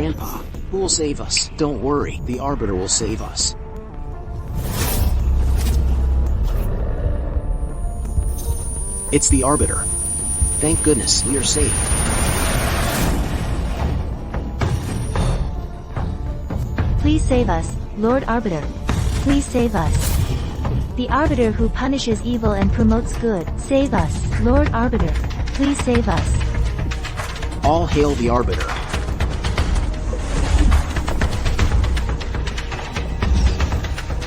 Grandpa, who will save us? Don't worry, the Arbiter will save us. It's the Arbiter. Thank goodness, we are safe. Please save us, Lord Arbiter. Please save us. The Arbiter who punishes evil and promotes good. Save us, Lord Arbiter. Please save us. All hail the Arbiter.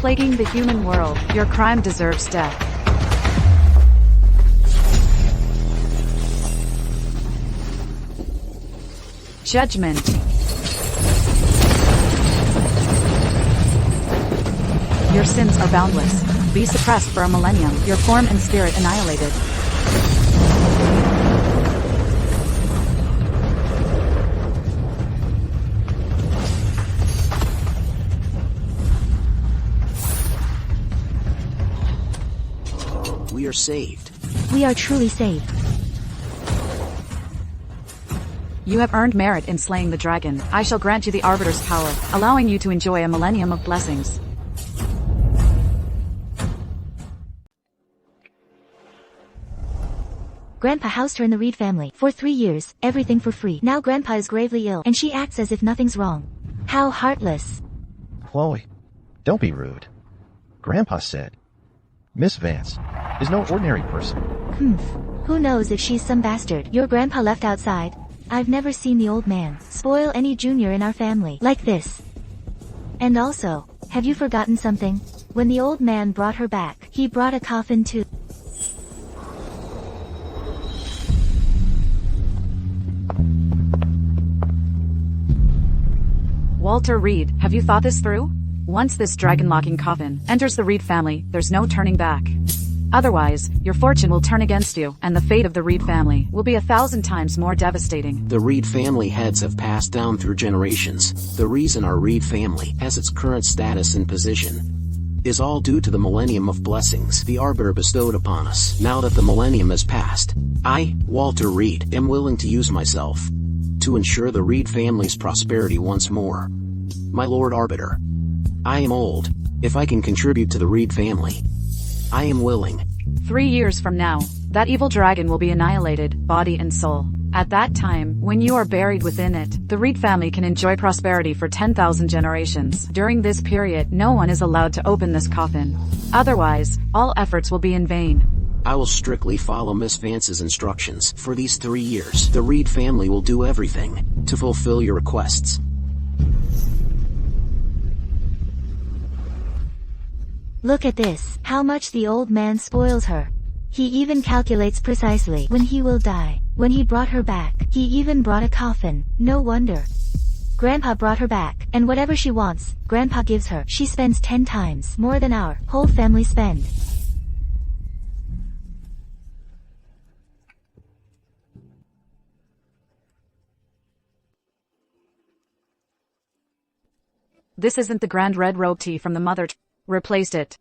Plaguing the human world, your crime deserves death. Judgment. Your sins are boundless. Be suppressed for a millennium, your form and spirit annihilated. We are saved. We are truly saved. You have earned merit in slaying the dragon. I shall grant you the Arbiter's power, allowing you to enjoy a millennium of blessings. Grandpa housed her in the Reed family for 3 years, everything for free. Now Grandpa is gravely ill, and she acts as if nothing's wrong. How heartless. Chloe, don't be rude. Grandpa said, Miss Vance is no ordinary person. Who knows if she's some bastard your grandpa left outside? I've never seen the old man spoil any junior in our family like this. And also, have you forgotten something? When the old man brought her back, he brought a coffin too. Walter Reed, have you thought this through? Once this dragon-locking coffin enters the Reed family, there's no turning back. Otherwise, your fortune will turn against you, and the fate of the Reed family will be 1,000 times more devastating. The Reed family heads have passed down through generations. The reason our Reed family has its current status and position is all due to the millennium of blessings the Arbiter bestowed upon us. Now that the millennium has passed, I, Walter Reed, am willing to use myself to ensure the Reed family's prosperity once more. My Lord Arbiter, I am old. If I can contribute to the Reed family, I am willing. 3 years from now, that evil dragon will be annihilated, body and soul. At that time, when you are buried within it, the Reed family can enjoy prosperity for 10,000 generations. During this period, no one is allowed to open this coffin. Otherwise, all efforts will be in vain. I will strictly follow Miss Vance's instructions. For these 3 years, the Reed family will do everything to fulfill your requests. Look at this, how much the old man spoils her. He even calculates precisely when he will die. When he brought her back, he even brought a coffin. No wonder. Grandpa brought her back, and whatever she wants, Grandpa gives her. She spends 10 times more than our whole family spend. This isn't the grand red robe tea from the mother. Replaced it.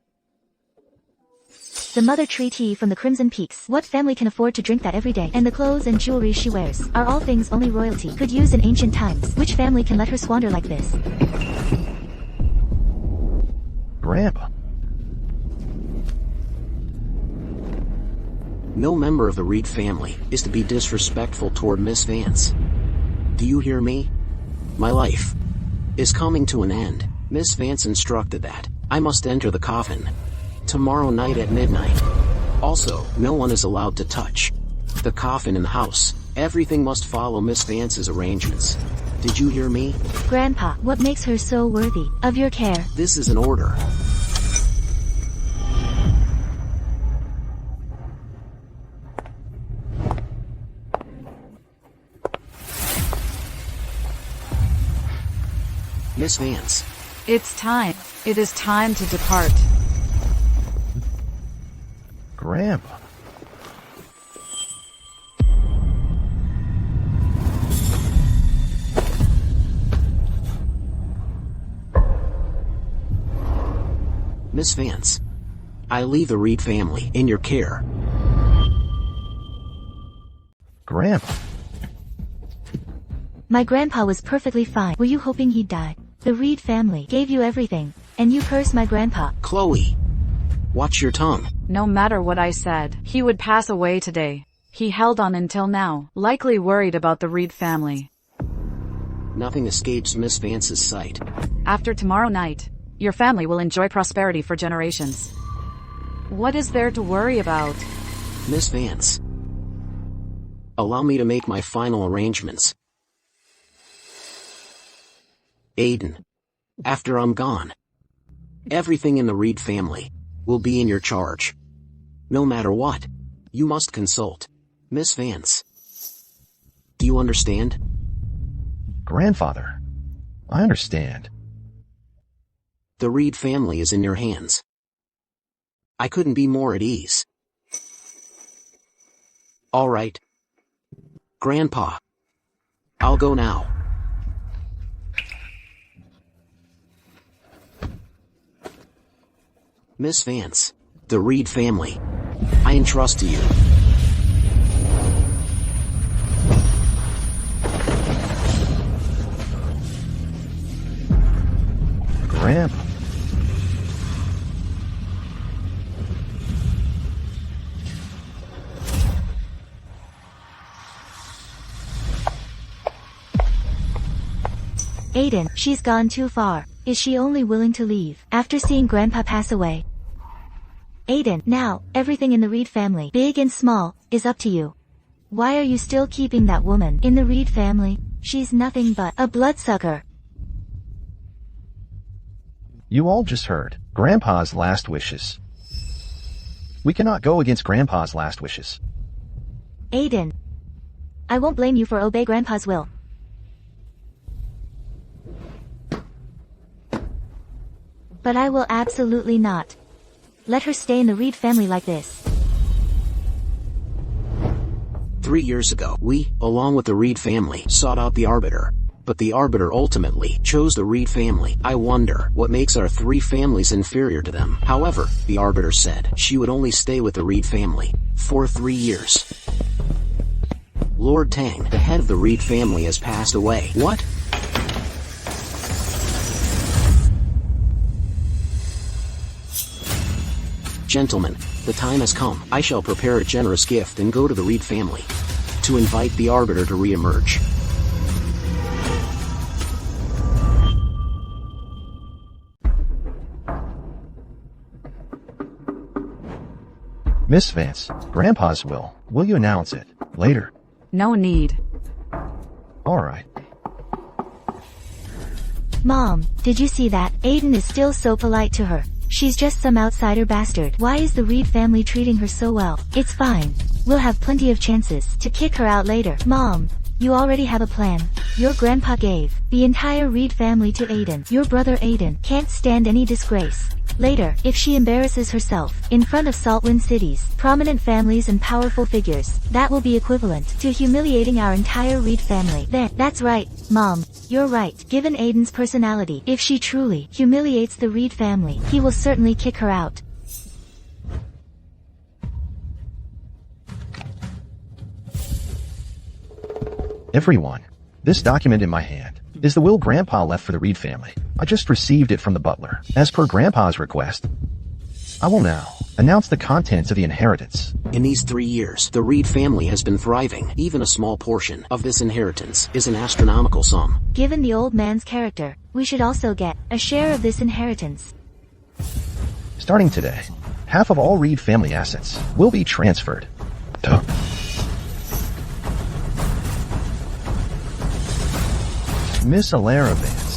The mother tree tea from the Crimson Peaks. What family can afford to drink that every day? And the clothes and jewelry she wears are all things only royalty could use in ancient times. Which family can let her squander like this? Grandpa. No member of the Reed family is to be disrespectful toward Miss Vance. Do you hear me? My life is coming to an end. Miss Vance instructed that I must enter the coffin tomorrow night at midnight. Also, no one is allowed to touch the coffin in the house. Everything must follow Miss Vance's arrangements. Did you hear me? Grandpa, what makes her so worthy of your care? This is an order. Miss Vance. It's time. It is time to depart. Grandpa. Miss Vance, I leave the Reed family in your care. Grandpa. My grandpa was perfectly fine. Were you hoping he'd die? The Reed family gave you everything, and you cursed my grandpa. Chloe, watch your tongue. No matter what I said, he would pass away today. He held on until now, likely worried about the Reed family. Nothing escapes Miss Vance's sight. After tomorrow night, your family will enjoy prosperity for generations. What is there to worry about? Miss Vance, allow me to make my final arrangements. Aiden, after I'm gone, everything in the Reed family will be in your charge. No matter what, you must consult Miss Vance. Do you understand? Grandfather, I understand. The Reed family is in your hands. I couldn't be more at ease. All right. Grandpa, I'll go now. Miss Vance, the Reed family, I entrust to you. Grandpa. Aiden, she's gone too far. Is she only willing to leave after seeing Grandpa pass away? Aiden, now, everything in the Reed family, big and small, is up to you. Why are you still keeping that woman in the Reed family? She's nothing but a bloodsucker. You all just heard Grandpa's last wishes. We cannot go against Grandpa's last wishes. Aiden, I won't blame you for obey Grandpa's will. But I will absolutely not let her stay in the Reed family like this. 3 years ago, we, along with the Reed family, sought out the Arbiter. But the Arbiter ultimately chose the Reed family. I wonder what makes our three families inferior to them. However, the Arbiter said she would only stay with the Reed family for 3 years. Lord Tang, the head of the Reed family, has passed away. What? Gentlemen, the time has come. I shall prepare a generous gift and go to the Reed family to invite the Arbiter to reemerge. Miss Vance, Grandpa's will. Will you announce it later? No need. All right. Mom, did you see that? Aiden is still so polite to her. She's just some outsider bastard. Why is the Reed family treating her so well? It's fine. We'll have plenty of chances to kick her out later. Mom, you already have a plan. Your grandpa gave the entire Reed family to Aiden. Your brother Aiden can't stand any disgrace. Later, if she embarrasses herself in front of Saltwind City's prominent families and powerful figures, that will be equivalent to humiliating our entire Reed family. That's right, Mom. You're right. Given Aiden's personality, if she truly humiliates the Reed family, he will certainly kick her out. Everyone, this document in my hand is the will Grandpa left for the Reed family. I just received it from the butler. As per Grandpa's request, I will now announce the contents of the inheritance. In these 3 years, the Reed family has been thriving. Even a small portion of this inheritance is an astronomical sum. Given the old man's character, we should also get a share of this inheritance. Starting today, half of all Reed family assets will be transferred to Miss Alara Vance.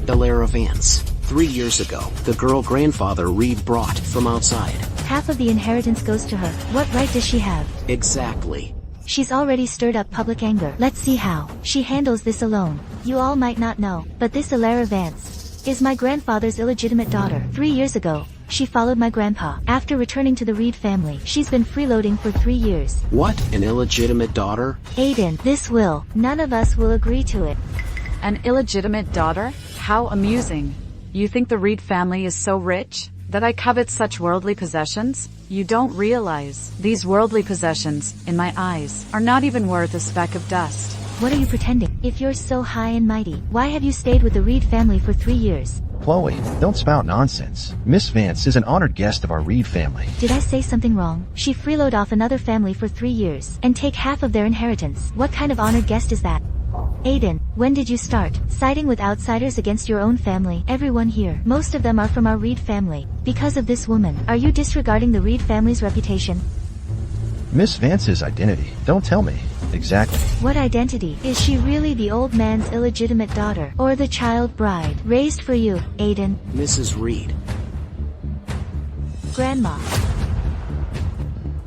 Alara Vance. 3 years ago, the girl grandfather Reed brought from outside. Half of the inheritance goes to her. What right does she have? Exactly. She's already stirred up public anger. Let's see how she handles this alone. You all might not know, but this Alara Vance is my grandfather's illegitimate daughter. 3 years ago, she followed my grandpa. After returning to the Reed family, she's been freeloading for 3 years. What? An illegitimate daughter? Aiden, this will. None of us will agree to it. An illegitimate daughter? How amusing. You think the Reed family is so rich? that I covet such worldly possessions? You don't realize, these worldly possessions, in my eyes, are not even worth a speck of dust. What are you pretending? If you're so high and mighty, why have you stayed with the Reed family for 3 years? Chloe, don't spout nonsense. Miss Vance is an honored guest of our Reed family. Did I say something wrong? She freeload off another family for 3 years, and take half of their inheritance. What kind of honored guest is that? Aiden, when did you start siding with outsiders against your own family? Everyone here, most of them are from our Reed family. Because of this woman, are you disregarding the Reed family's reputation? Miss Vance's identity, don't tell me. Exactly. What identity? Is she really the old man's illegitimate daughter, or the child bride raised for you, Aiden? Mrs. Reed. Grandma.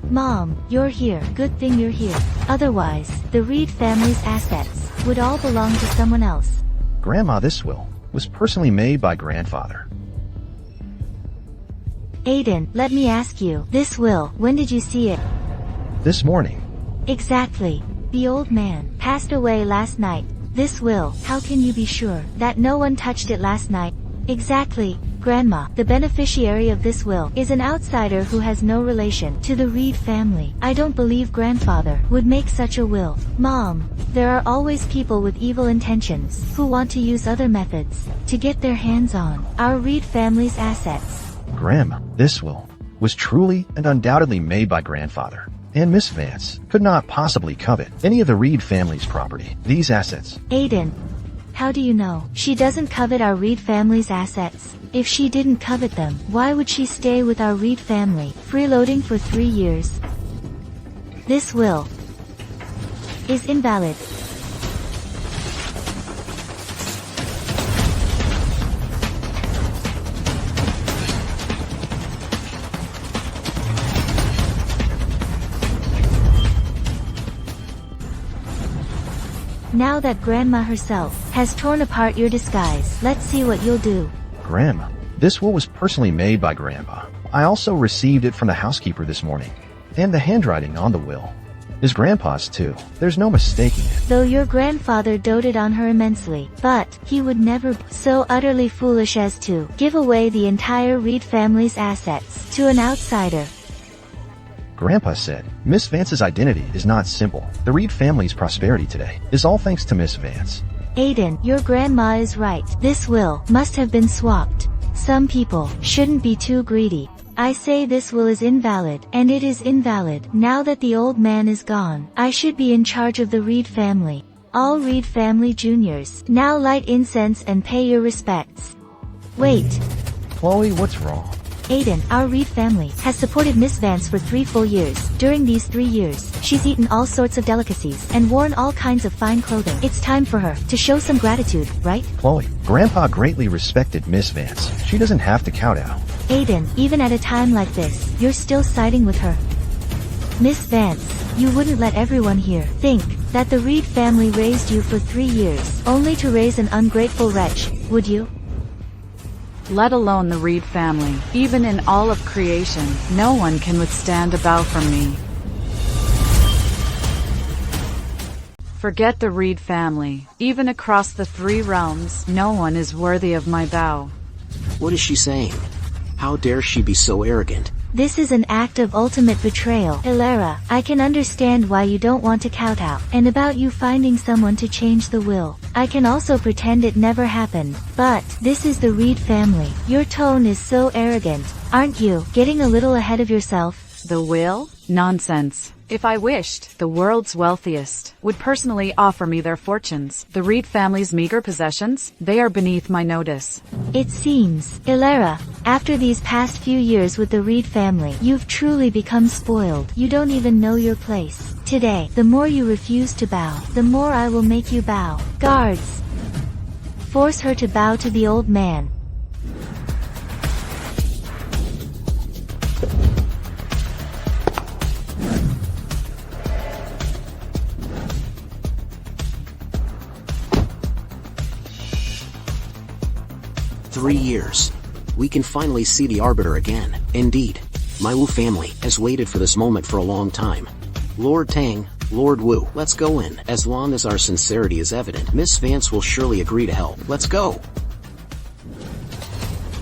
Mom, you're here. Good thing you're here. Otherwise, the Reed family's assets would all belong to someone else. Grandma, this will was personally made by grandfather. Aiden, let me ask you, this will, when did you see it? This morning. Exactly. The old man passed away last night. This will, how can you be sure that no one touched it last night? Exactly, Grandma. The beneficiary of this will is an outsider who has no relation to the Reed family. I don't believe grandfather would make such a will. Mom, there are always people with evil intentions who want to use other methods to get their hands on our Reed family's assets. Grandma, this will was truly and undoubtedly made by grandfather. And Miss Vance could not possibly covet any of the Reed family's property. These assets. Aiden, how do you know she doesn't covet our Reed family's assets? If she didn't covet them, why would she stay with our Reed family, freeloading for 3 years? This will is invalid. Now that Grandma herself has torn apart your disguise, let's see what you'll do. Grandma, this will was personally made by Grandpa. I also received it from the housekeeper this morning. And the handwriting on the will is Grandpa's too. There's no mistaking it. Though your grandfather doted on her immensely, but he would never be so utterly foolish as to give away the entire Reed family's assets to an outsider. Grandpa said, Miss Vance's identity is not simple. The Reed family's prosperity today is all thanks to Miss Vance. Aiden, your grandma is right. This will must have been swapped. Some people shouldn't be too greedy. I say this will is invalid, and it is invalid. Now that the old man is gone, I should be in charge of the Reed family. All Reed family juniors, now light incense and pay your respects. Wait. Chloe, what's wrong? Aiden, our Reed family has supported Miss Vance for 3 full years. During these 3 years, she's eaten all sorts of delicacies and worn all kinds of fine clothing. It's time for her to show some gratitude, right? Chloe, Grandpa greatly respected Miss Vance. She doesn't have to kowtow. Aiden, even at a time like this, you're still siding with her. Miss Vance, you wouldn't let everyone here think that the Reed family raised you for 3 years, only to raise an ungrateful wretch, would you? Let alone the Reed family. Even in all of creation, no one can withstand a bow from me. Forget the Reed family. Even across the 3 realms, no one is worthy of my bow. What is she saying? How dare she be so arrogant? This is an act of ultimate betrayal. Ilera, I can understand why you don't want to kowtow, and about you finding someone to change the will. I can also pretend it never happened. But, this is the Reed family. Your tone is so arrogant. Aren't you getting a little ahead of yourself? The will? Nonsense. If I wished, the world's wealthiest would personally offer me their fortunes. The Reed family's meager possessions, they are beneath my notice. It seems, Ilera, after these past few years with the Reed family, you've truly become spoiled. You don't even know your place. Today, the more you refuse to bow, the more I will make you bow. Guards! Force her to bow to the old man. "3 years. We can finally see the Arbiter again. Indeed. My Wu family has waited for this moment for a long time. Lord Tang, Lord Wu, let's go in. As long as our sincerity is evident, Miss Vance will surely agree to help. Let's go."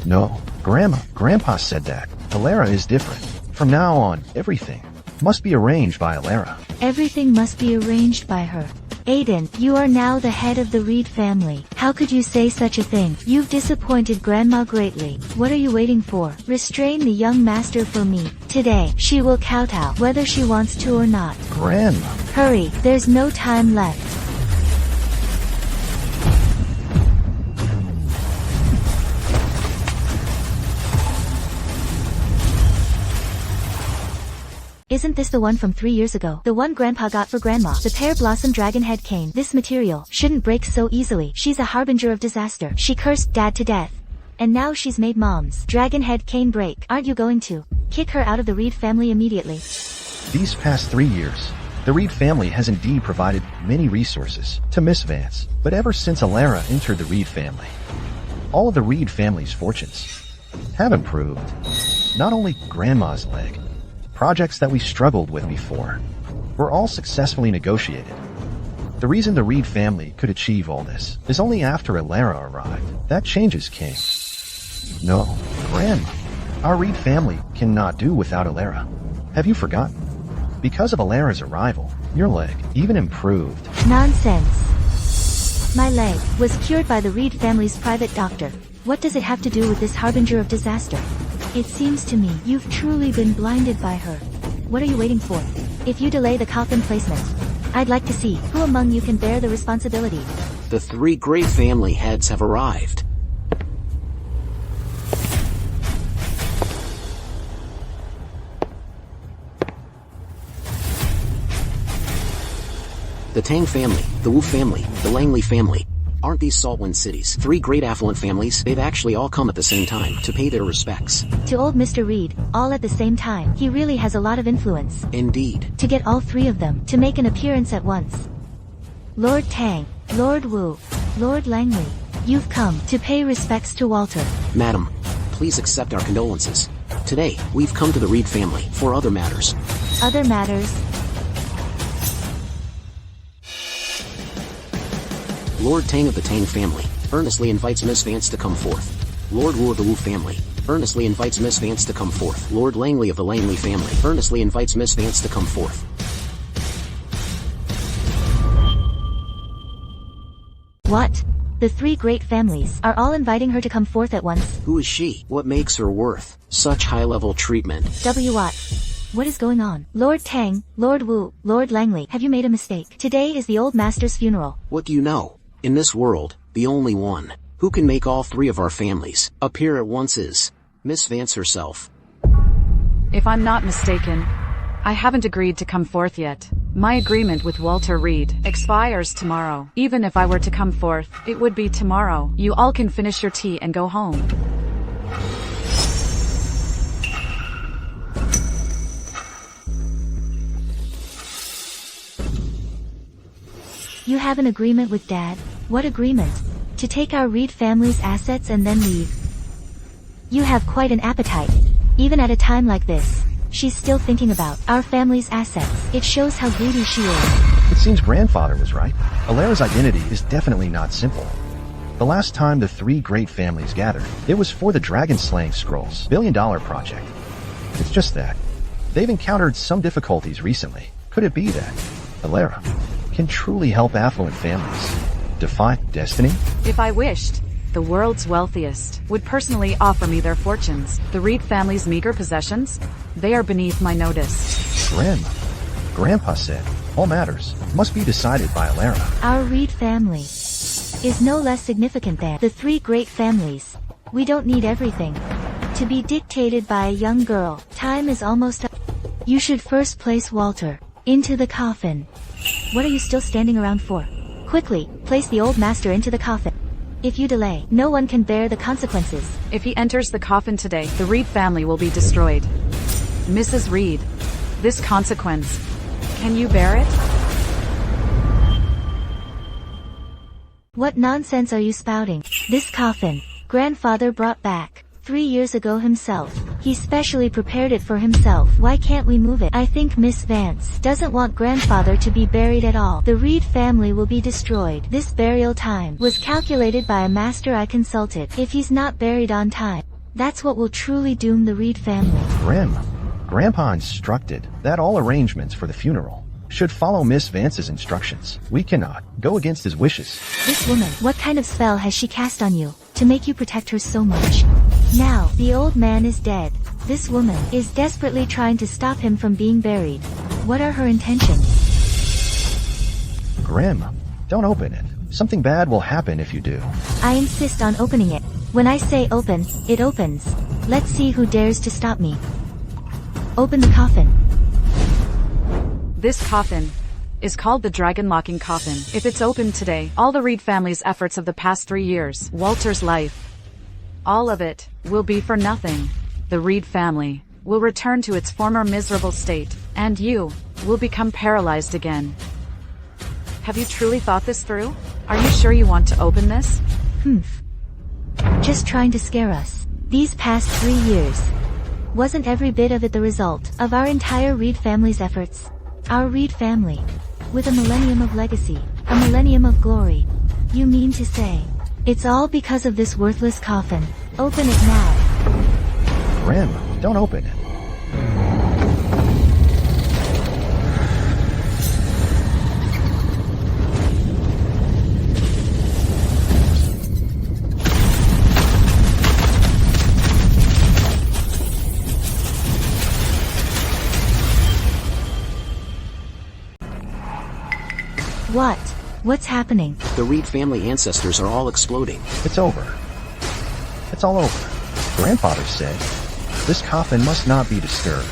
No, Grandpa said that. Alara is different. From now on, everything must be arranged by Alara. Everything must be arranged by her. Aiden, you are now the head of the Reed family. How could you say such a thing? You've disappointed Grandma greatly. What are you waiting for? Restrain the young master for me. Today, she will kowtow, whether she wants to or not. Grandma. Hurry, there's no time left. Isn't this the one from 3 years ago? The one Grandpa got for Grandma. The pear blossom dragon head cane. This material shouldn't break so easily. She's a harbinger of disaster. She cursed Dad to death. And now she's made Mom's dragon head cane break. Aren't you going to kick her out of the Reed family immediately? These past 3 years, the Reed family has indeed provided many resources to Miss Vance. But ever since Alara entered the Reed family, all of the Reed family's fortunes have improved. Not only Grandma's leg, projects that we struggled with before were all successfully negotiated. The reason the Reed family could achieve all this is only after Alara arrived. That changes came. No, Grandma, our Reed family cannot do without Alara. Have you forgotten? Because of Alara's arrival, your leg even improved. Nonsense. My leg was cured by the Reed family's private doctor. What does it have to do with this harbinger of disaster? It seems to me you've truly been blinded by her. What are you waiting for? If you delay the coffin placement, I'd like to see who among you can bear the responsibility. The 3 great family heads have arrived. The Tang family, the Wu family, the Langley family. Aren't these Saltwind cities 3 great affluent families? They've actually all come at the same time to pay their respects. To old Mr. Reed, all at the same time. He really has a lot of influence. Indeed. To get all 3 of them to make an appearance at once. Lord Tang, Lord Wu, Lord Langley, you've come to pay respects to Walter. Madam, please accept our condolences. Today, we've come to the Reed family for other matters. Other matters? Lord Tang of the Tang family earnestly invites Miss Vance to come forth. Lord Wu of the Wu family earnestly invites Miss Vance to come forth. Lord Langley of the Langley family earnestly invites Miss Vance to come forth. What? The 3 great families are all inviting her to come forth at once? Who is she? What makes her worth such high-level treatment? What is going on? Lord Tang, Lord Wu, Lord Langley, have you made a mistake? Today is the old master's funeral. What do you know? In this world, the only one who can make all 3 of our families appear at once is Miss Vance herself. If I'm not mistaken, I haven't agreed to come forth yet. My agreement with Walter Reed expires tomorrow. Even if I were to come forth, it would be tomorrow. You all can finish your tea and go home. You have an agreement with Dad? What agreement? To take our Reed family's assets and then leave. You have quite an appetite. Even at a time like this, she's still thinking about our family's assets. It shows how greedy she is. It seems Grandfather was right. Alara's identity is definitely not simple. The last time the 3 great families gathered, it was for the Dragon Slaying Scrolls billion-dollar project. It's just that they've encountered some difficulties recently. Could it be that Alara can truly help affluent families defy destiny? If I wished, the world's wealthiest would personally offer me their fortunes. The Reed family's meager possessions, they are beneath my notice. Grandpa said, all matters must be decided by Alara. Our Reed family is no less significant than the 3 great families. We don't need everything to be dictated by a young girl. Time is almost up. You should first place Walter into the coffin. What are you still standing around for? Quickly, place the old master into the coffin. If you delay, no one can bear the consequences. If he enters the coffin today, the Reed family will be destroyed. Mrs. Reed, this consequence, can you bear it? What nonsense are you spouting? This coffin, Grandfather brought back 3 years ago himself. He specially prepared it for himself. Why can't we move it? I think Miss Vance doesn't want Grandfather to be buried at all. The Reed family will be destroyed. This burial time was calculated by a master I consulted. If he's not buried on time, That's what will truly doom the Reed family. Grandpa instructed that all arrangements for the funeral should follow Miss Vance's instructions. We cannot go against his wishes. This woman, what kind of spell has she cast on you to make you protect her so much? Now, the old man is dead. This woman is desperately trying to stop him from being buried. What are her intentions? Grim, don't open it. Something bad will happen if you do. I insist on opening it. When I say open, it opens. Let's see who dares to stop me. Open the coffin. This coffin is called the Dragon-Locking Coffin. If it's opened today, all the Reed family's efforts of the past 3 years, Walter's life, all of it, will be for nothing. The Reed family will return to its former miserable state, and you will become paralyzed again. Have you truly thought this through? Are you sure you want to open this? Just trying to scare us. These past 3 years. Wasn't every bit of it the result of our entire Reed family's efforts? Our Reed family. With a millennium of legacy. A millennium of glory. You mean to say, it's all because of this worthless coffin. Open it now. Grim, don't open it. What's happening? The Reed family ancestors are all exploding. It's over. It's all over. Grandfather said, this coffin must not be disturbed.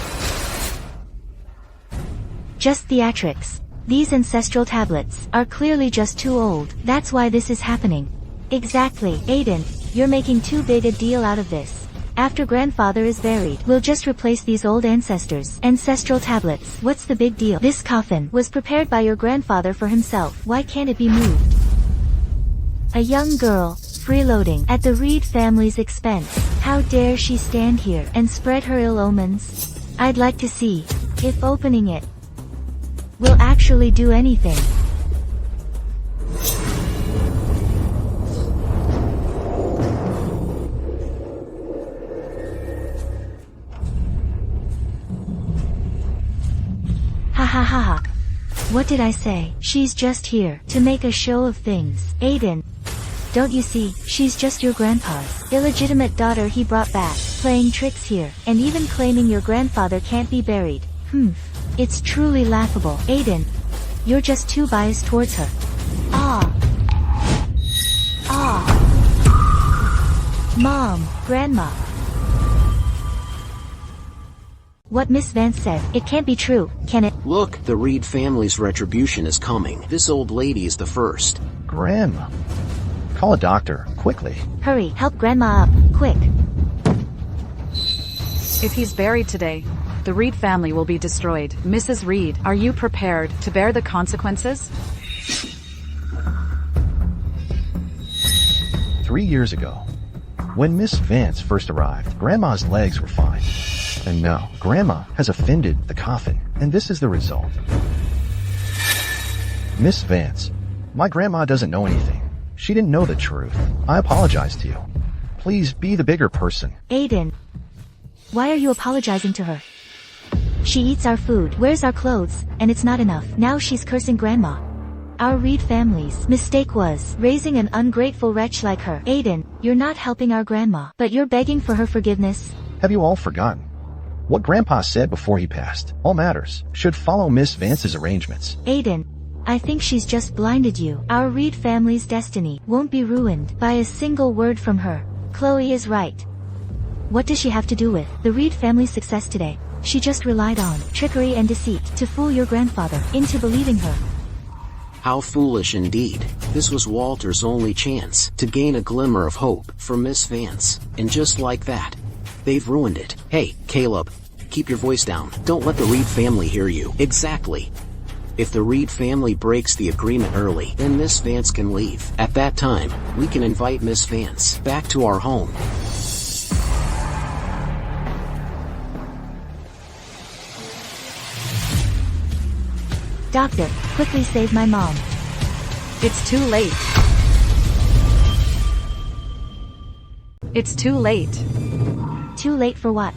Just theatrics. These ancestral tablets are clearly just too old. That's why this is happening. Exactly. Aiden, you're making too big a deal out of this. After grandfather is buried, we'll just replace these old ancestral tablets. What's the big deal? This coffin was prepared by your grandfather for himself. Why can't it be moved? A young girl, freeloading at the Reed family's expense. How dare she stand here and spread her ill omens? I'd like to see if opening it will actually do anything. Ha ha ha. What did I say? She's just here to make a show of things. Aiden, don't you see, she's just your grandpa's illegitimate daughter he brought back, playing tricks here, and even claiming your grandfather can't be buried. It's truly laughable. Aiden, you're just too biased towards her. Mom, Grandma. What Miss Vance said, it can't be true, can it? Look, the Reed family's retribution is coming. This old lady is the first. Grandma. Call a doctor, quickly. Hurry, help Grandma up, quick. If he's buried today, the Reed family will be destroyed. Mrs. Reed, are you prepared to bear the consequences? 3 years ago, when Miss Vance first arrived, Grandma's legs were fine. And now, Grandma has offended the coffin, and this is the result. Miss Vance, my grandma doesn't know anything. She didn't know the truth. I apologize to you. Please be the bigger person. Aiden, why are you apologizing to her? She eats our food, wears our clothes, and it's not enough. Now she's cursing Grandma. Our Reed family's mistake was raising an ungrateful wretch like her. Aiden, you're not helping our grandma, but you're begging for her forgiveness. Have you all forgotten what Grandpa said before he passed? All matters should follow Miss Vance's arrangements. Aiden, I think she's just blinded you. Our Reed family's destiny won't be ruined by a single word from her. Chloe is right. What does she have to do with the Reed family's success today? She just relied on trickery and deceit to fool your grandfather into believing her. How foolish indeed. This was Walter's only chance to gain a glimmer of hope for Miss Vance. And just like that, they've ruined it. Hey, Caleb, keep your voice down. Don't let the Reed family hear you. Exactly. If the Reed family breaks the agreement early, then Miss Vance can leave. At that time, we can invite Miss Vance back to our home. Doctor, quickly save my mom. It's too late. It's too late. Too late for what?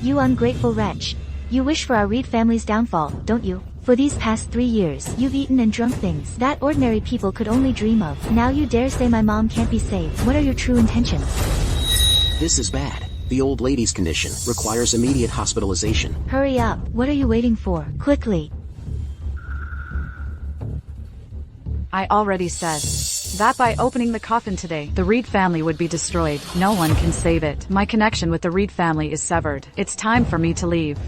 You ungrateful wretch. You wish for our Reed family's downfall, don't you? For these past 3 years, you've eaten and drunk things that ordinary people could only dream of. Now you dare say my mom can't be saved. What are your true intentions? This is bad. The old lady's condition requires immediate hospitalization. Hurry up. What are you waiting for? Quickly. I already said that by opening the coffin today, the Reed family would be destroyed. No one can save it. My connection with the Reed family is severed. It's time for me to leave.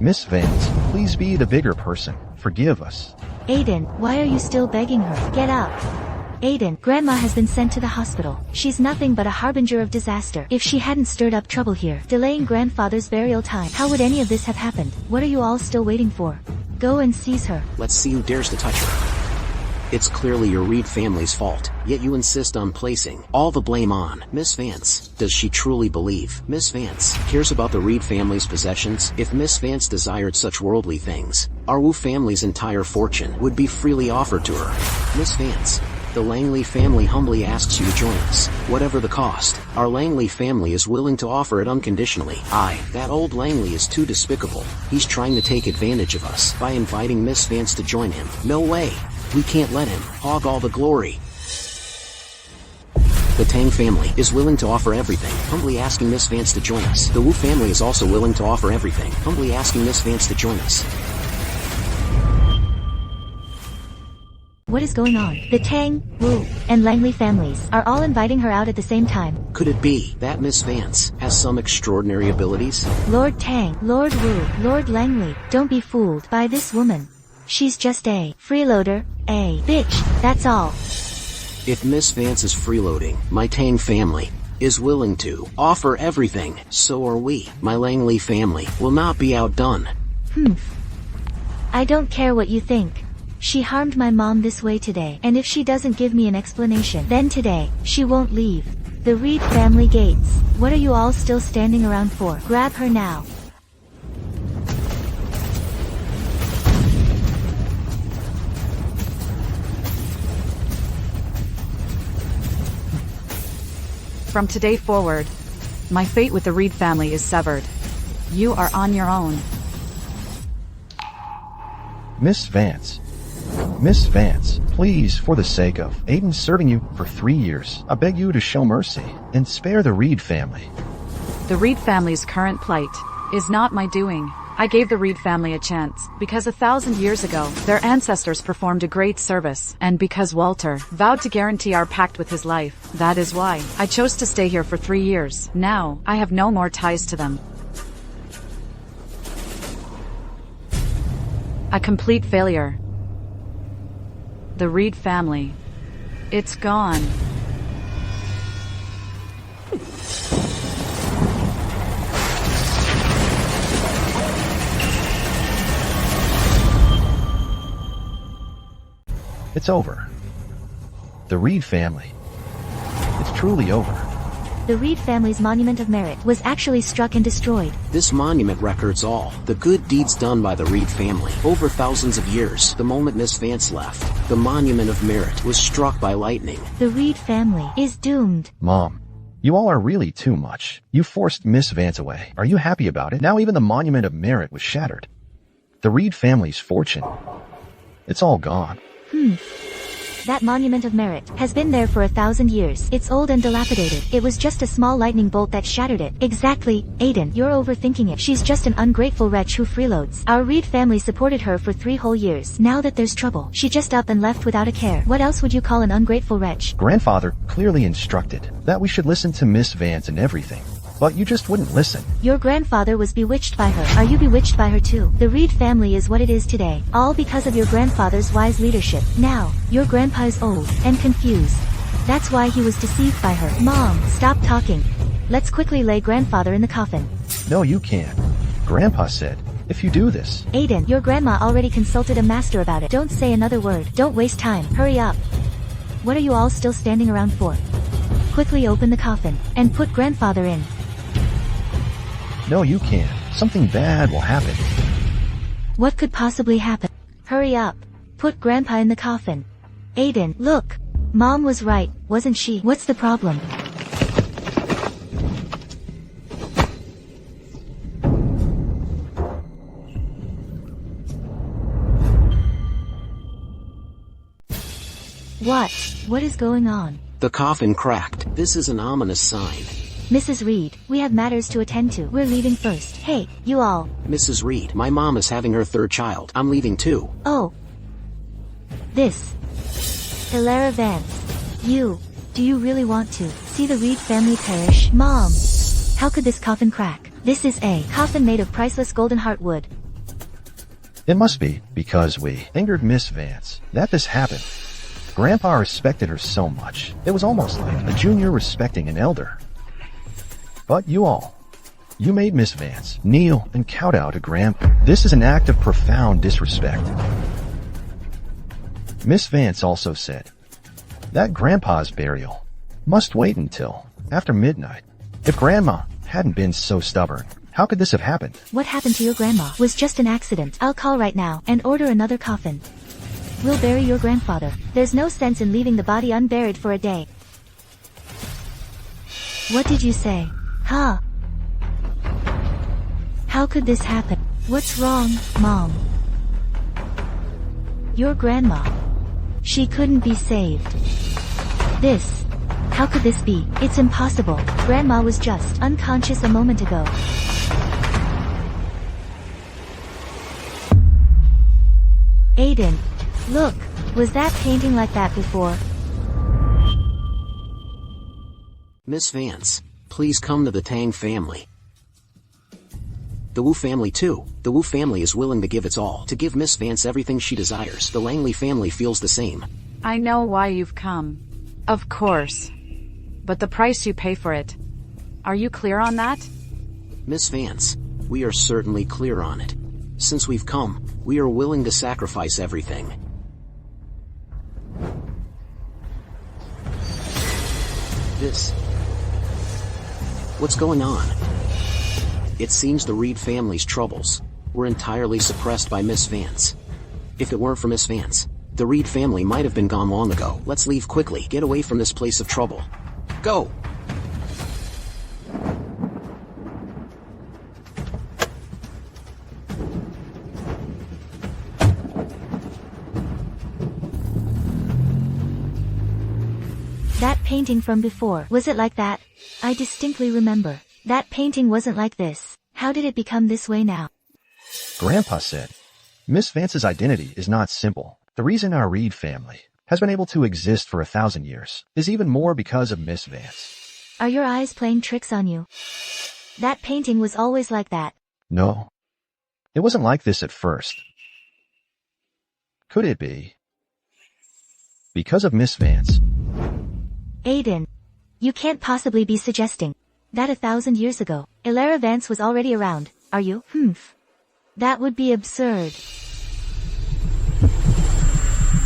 Miss Vance, please be the bigger person. Forgive us. Aiden, why are you still begging her? Get up. Aiden, Grandma has been sent to the hospital. She's nothing but a harbinger of disaster. If she hadn't stirred up trouble here, delaying grandfather's burial time, how would any of this have happened? What are you all still waiting for? Go and seize her. Let's see who dares to touch her. It's clearly your Reed family's fault, yet you insist on placing all the blame on Miss Vance. Does she truly believe Miss Vance cares about the Reed family's possessions? If Miss Vance desired such worldly things, our Wu family's entire fortune would be freely offered to her. Miss Vance, the Langley family humbly asks you to join us, whatever the cost. Our Langley family is willing to offer it unconditionally. That old Langley is too despicable. He's trying to take advantage of us by inviting Miss Vance to join him. No way. We can't let him hog all the glory. The Tang family is willing to offer everything, humbly asking Miss Vance to join us. The Wu family is also willing to offer everything, humbly asking Miss Vance to join us. What is going on? The Tang, Wu, and Langley families are all inviting her out at the same time. Could it be that Miss Vance has some extraordinary abilities? Lord Tang, Lord Wu, Lord Langley, don't be fooled by this woman. She's just a freeloader, a bitch, that's all. If Miss Vance is freeloading, my Tang family is willing to offer everything. So are we. My Langley family will not be outdone. I don't care what you think. She harmed my mom this way today, and if she doesn't give me an explanation, then today, she won't leave the Reed family gates. What are you all still standing around for? Grab her now. From today forward, my fate with the Reed family is severed. You are on your own. Miss Vance. Miss Vance, please, for the sake of Aiden serving you for 3 years, I beg you to show mercy and spare the Reed family. The Reed family's current plight is not my doing. I gave the Reed family a chance because 1,000 years ago, their ancestors performed a great service, and because Walter vowed to guarantee our pact with his life. That is why I chose to stay here for 3 years. Now, I have no more ties to them. A complete failure. The Reed family. It's gone. It's over. The Reed family. It's truly over. The Reed family's monument of merit was actually struck and destroyed. This monument records all the good deeds done by the Reed family over thousands of years. The moment Miss Vance left, the monument of merit was struck by lightning. The Reed family is doomed. Mom, you all are really too much. You forced Miss Vance away. Are you happy about it? Now even the monument of merit was shattered. The Reed family's fortune. It's all gone. That monument of merit has been there for 1,000 years. It's old and dilapidated. It was just a small lightning bolt that shattered it. Exactly, Aiden. You're overthinking it. She's just an ungrateful wretch who freeloads. Our Reed family supported her for 3 whole years. Now that there's trouble, she just up and left without a care. What else would you call an ungrateful wretch? Grandfather clearly instructed that we should listen to Miss Vance and everything. But you just wouldn't listen. Your grandfather was bewitched by her. Are you bewitched by her too? The Reed family is what it is today, all because of your grandfather's wise leadership. Now, your grandpa is old and confused. That's why he was deceived by her. Mom, stop talking. Let's quickly lay grandfather in the coffin. No, you can't. Grandpa said, if you do this. Aiden, your grandma already consulted a master about it. Don't say another word. Don't waste time. Hurry up. What are you all still standing around for? Quickly open the coffin and put grandfather in. No, you can't. Something bad will happen. What could possibly happen? Hurry up. Put grandpa in the coffin. Aiden, look. Mom was right, wasn't she? What's the problem? What? What is going on? The coffin cracked. This is an ominous sign. Mrs. Reed, we have matters to attend to. We're leaving first. Hey, you all. Mrs. Reed, my mom is having her third child. I'm leaving too. Oh. This. Hilara Vance. Do you really want to see the Reed family perish? Mom. How could this coffin crack? This is a coffin made of priceless golden heartwood. It must be because we angered Miss Vance that this happened. Grandpa respected her so much. It was almost like a junior respecting an elder. But you made Miss Vance kneel and kowtow to Grandpa. This is an act of profound disrespect. Miss Vance also said that Grandpa's burial must wait until after midnight. If Grandma hadn't been so stubborn, how could this have happened? What happened to your grandma was just an accident. I'll call right now and order another coffin. We'll bury your grandfather. There's no sense in leaving the body unburied for a day. What did you say? Huh? How could this happen? What's wrong, Mom? Your grandma. She couldn't be saved. How could this be? It's impossible. Grandma was just unconscious a moment ago. Aiden, look, was that painting like that before? Miss Vance, please come to the Tang family. The Wu family too. The Wu family is willing to give its all, to give Miss Vance everything she desires. The Langley family feels the same. I know why you've come. Of course. But the price you pay for it. Are you clear on that? Miss Vance, we are certainly clear on it. Since we've come, we are willing to sacrifice everything. What's going on? It seems the Reed family's troubles were entirely suppressed by Miss Vance. If it weren't for Miss Vance, the Reed family might have been gone long ago. Let's leave quickly. Get away from this place of trouble. Go! That painting from before, was it like that? I distinctly remember. That painting wasn't like this. How did it become this way now? Grandpa said, Miss Vance's identity is not simple. The reason our Reed family has been able to exist for 1,000 years is even more because of Miss Vance. Are your eyes playing tricks on you? That painting was always like that. No. It wasn't like this at first. Could it be because of Miss Vance? Aiden, you can't possibly be suggesting that 1,000 years ago, Hilara Vance was already around, are you? That would be absurd.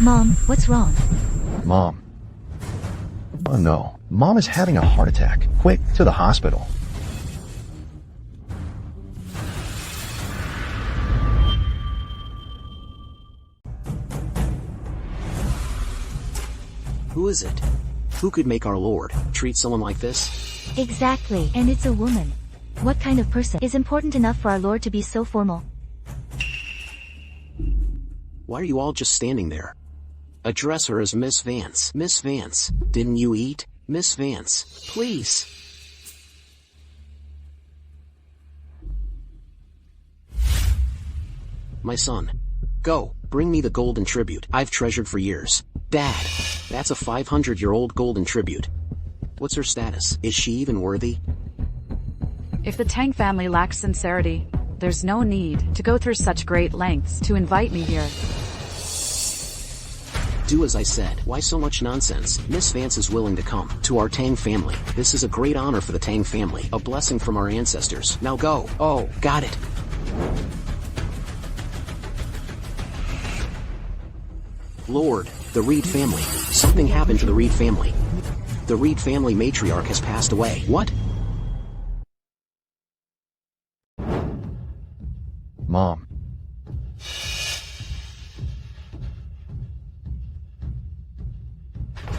Mom, what's wrong? Mom. Oh no, Mom is having a heart attack. Quick, to the hospital. Who is it? Who could make our Lord treat someone like this? Exactly, and it's a woman. What kind of person is important enough for our Lord to be so formal? Why are you all just standing there? Address her as Miss Vance. Miss Vance, didn't you eat? Miss Vance, please. My son, go, bring me the golden tribute I've treasured for years. Dad, that's a 500-year-old golden tribute. What's her status? Is she even worthy? If the Tang family lacks sincerity, there's no need to go through such great lengths to invite me here. Do as I said. Why so much nonsense? Miss Vance is willing to come to our Tang family. This is a great honor for the Tang family, a blessing from our ancestors. Now go. Oh, got it. Lord, the Reed family. Something happened to the Reed family. The Reed family matriarch has passed away. What? Mom.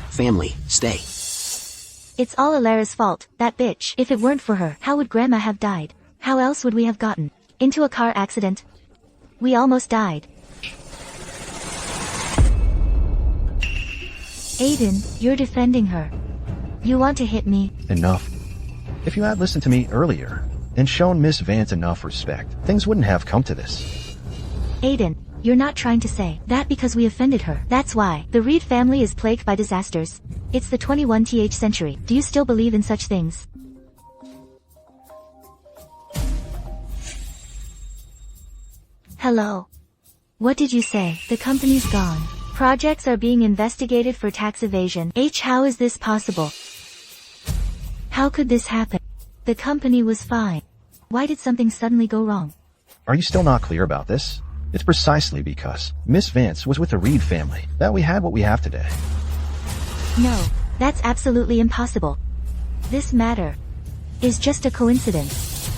Family, stay. It's all Hilara's fault, that bitch. If it weren't for her, how would Grandma have died? How else would we have gotten into a car accident? We almost died. Aiden, you're defending her. You want to hit me? Enough. If you had listened to me earlier and shown Miss Vance enough respect, things wouldn't have come to this. Aiden, you're not trying to say that because we offended her. That's why the Reed family is plagued by disasters. It's the 21th century. Do you still believe in such things? Hello. What did you say? The company's gone. Projects are being investigated for tax evasion. How is this possible? How could this happen? The company was fine. Why did something suddenly go wrong? Are you still not clear about this? It's precisely because Miss Vance was with the Reed family that we had what we have today. No, that's absolutely impossible. This matter is just a coincidence.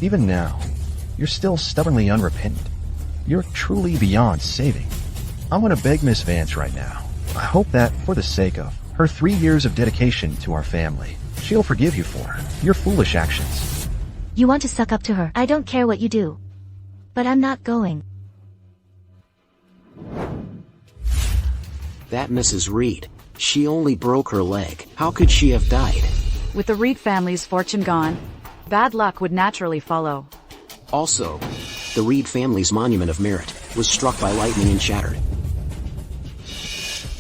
Even now, you're still stubbornly unrepentant. You're truly beyond saving. I'm gonna beg Miss Vance right now. I hope that, for the sake of her 3 years of dedication to our family, she'll forgive you for your foolish actions. You want to suck up to her. I don't care what you do. But I'm not going. That Mrs. Reed. She only broke her leg. How could she have died? With the Reed family's fortune gone, bad luck would naturally follow. Also, the Reed family's monument of merit was struck by lightning and shattered.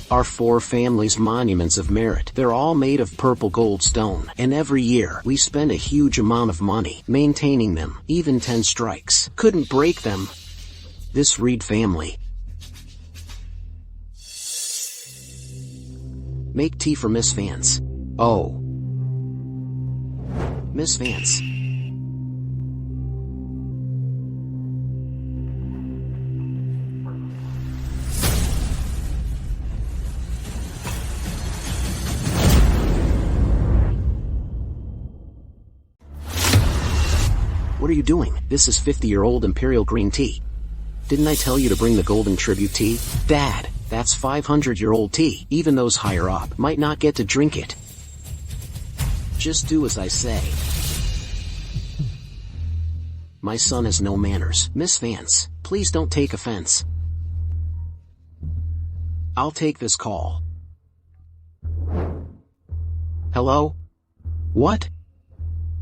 Our 4 families' monuments of merit, they're all made of purple gold stone, and every year we spend a huge amount of money maintaining them. Even 10 strikes couldn't break them. This Reed family. Make tea for Miss Vance. Oh. Miss Vance. What are you doing? This is 50-year-old Imperial green tea. Didn't I tell you to bring the golden tribute tea? Dad, that's 500-year-old tea. Even those higher up might not get to drink it. Just do as I say. My son has no manners. Miss Vance, please don't take offense. I'll take this call. Hello? What?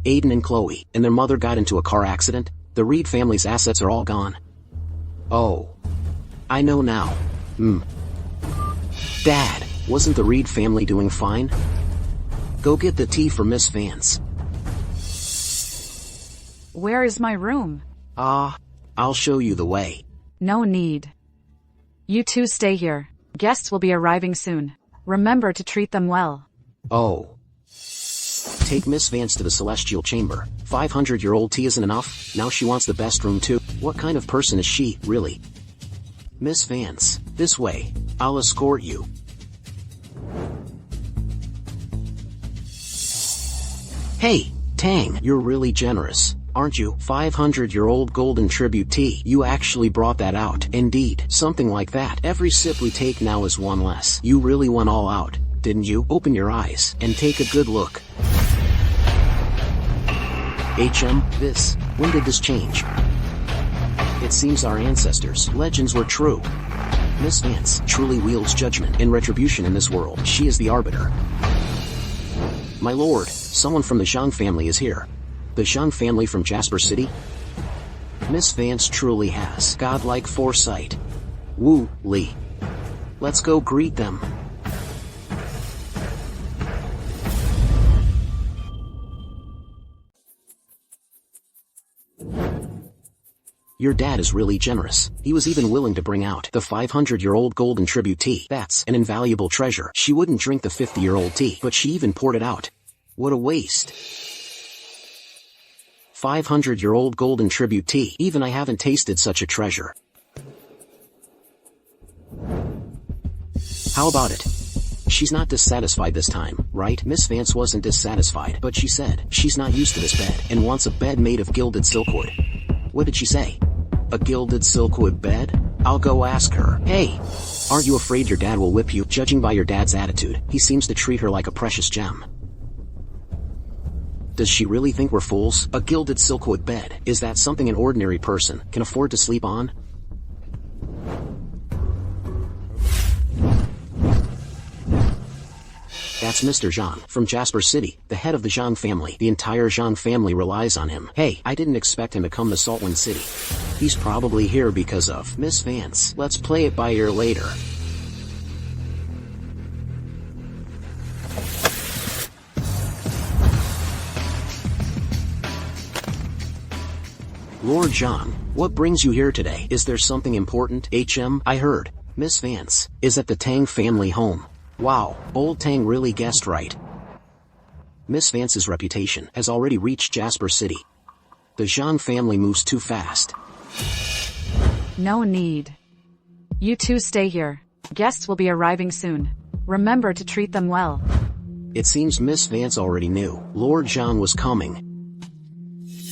Aiden and Chloe and their mother got into a car accident. The Reed family's assets are all gone. Oh. I know now. Dad, wasn't the Reed family doing fine? Go get the tea for Miss Vance. Where is my room? I'll show you the way. No need. You two stay here. Guests will be arriving soon. Remember to treat them well. Oh. Take Miss Vance to the celestial chamber. 500-year-old tea isn't enough, now she wants the best room too. What kind of person is she, really? Miss Vance, this way. I'll escort you. Hey, Tang, you're really generous, aren't you? 500-year-old golden tribute tea. You actually brought that out. Indeed, something like that. Every sip we take now is one less. You really went all out, didn't you? Open your eyes and take a good look. When did this change? It seems our ancestors' legends were true. Miss Vance truly wields judgment and retribution in this world. She is the Arbiter. My lord, someone from the Zhang family is here. The Zhang family from Jasper City? Miss Vance truly has godlike foresight. Woo, Lee. Let's go greet them. Your dad is really generous. He was even willing to bring out the 500-year-old golden tribute tea. That's an invaluable treasure. She wouldn't drink the 50-year-old tea, but she even poured it out. What a waste. 500-year-old golden tribute tea. Even I haven't tasted such a treasure. How about it? She's not dissatisfied this time, right? Miss Vance wasn't dissatisfied, but she said she's not used to this bed and wants a bed made of gilded silkwood. What did she say? A gilded silkwood bed? I'll go ask her. Hey, aren't you afraid your dad will whip you? Judging by your dad's attitude, he seems to treat her like a precious gem. Does she really think we're fools? A gilded silkwood bed, is that something an ordinary person can afford to sleep on? That's Mr. Zhang, from Jasper City, the head of the Zhang family. The entire Zhang family relies on him. Hey, I didn't expect him to come to Saltwind City. He's probably here because of Miss Vance. Let's play it by ear later. Lord Zhang, what brings you here today? Is there something important? I heard Miss Vance is at the Tang family home. Wow, old Tang really guessed right. Miss Vance's reputation has already reached Jasper City. The Zhang family moves too fast. No need. You two stay here. Guests will be arriving soon. Remember to treat them well. It seems Miss Vance already knew Lord Zhang was coming.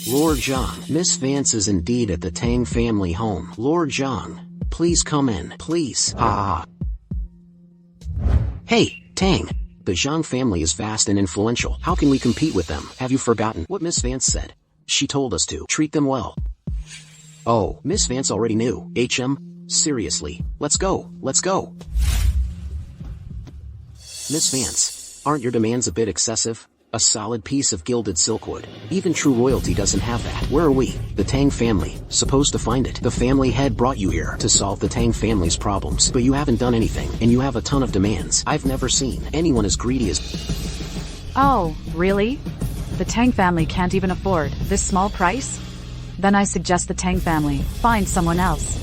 Lord Zhang, Miss Vance is indeed at the Tang family home. Lord Zhang, please come in, please. Ha. Hey, Tang. The Zhang family is vast and influential. How can we compete with them? Have you forgotten what Miss Vance said? She told us to treat them well. Oh, Miss Vance already knew. Seriously, let's go. Miss Vance, aren't your demands a bit excessive? A solid piece of gilded silkwood. Even true royalty doesn't have that. Where are we? The Tang family. Supposed to find it. The family head brought you here to solve the Tang family's problems. But you haven't done anything, and you have a ton of demands. I've never seen anyone as greedy as... Oh, really? The Tang family can't even afford this small price? Then I suggest the Tang family find someone else.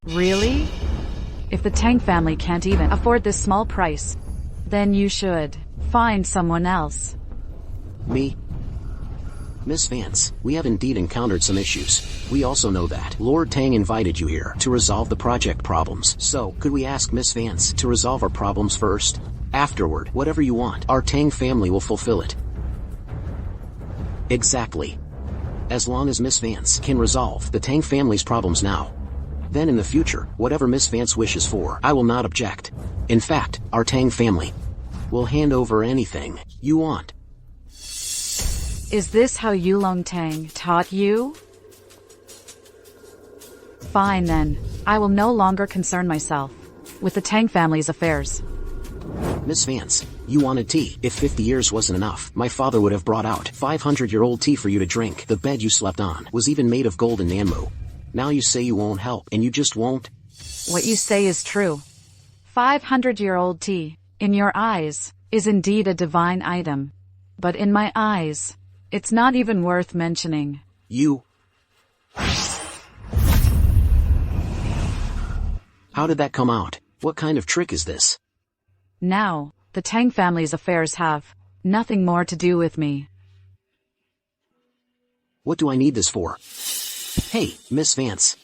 Really? If the Tang family can't even afford this small price, then you should find someone else. Me? Miss Vance, we have indeed encountered some issues. We also know that Lord Tang invited you here to resolve the project problems. So, could we ask Miss Vance to resolve our problems first? Afterward, whatever you want, our Tang family will fulfill it. Exactly. As long as Miss Vance can resolve the Tang family's problems now, then in the future, whatever Miss Vance wishes for, I will not object. In fact, our Tang family will hand over anything you want. Is this how Yulong Tang taught you? Fine then. I will no longer concern myself with the Tang family's affairs. Miss Vance, you wanted tea. If 50 years wasn't enough, my father would have brought out 500-year-old tea for you to drink. The bed you slept on was even made of gold and Nanmu. Now you say you won't help, and you just won't? What you say is true. 500-year-old tea, in your eyes, is indeed a divine item. But in my eyes, it's not even worth mentioning. You... How did that come out? What kind of trick is this? Now, the Tang family's affairs have nothing more to do with me. What do I need this for? Hey, Miss Vance.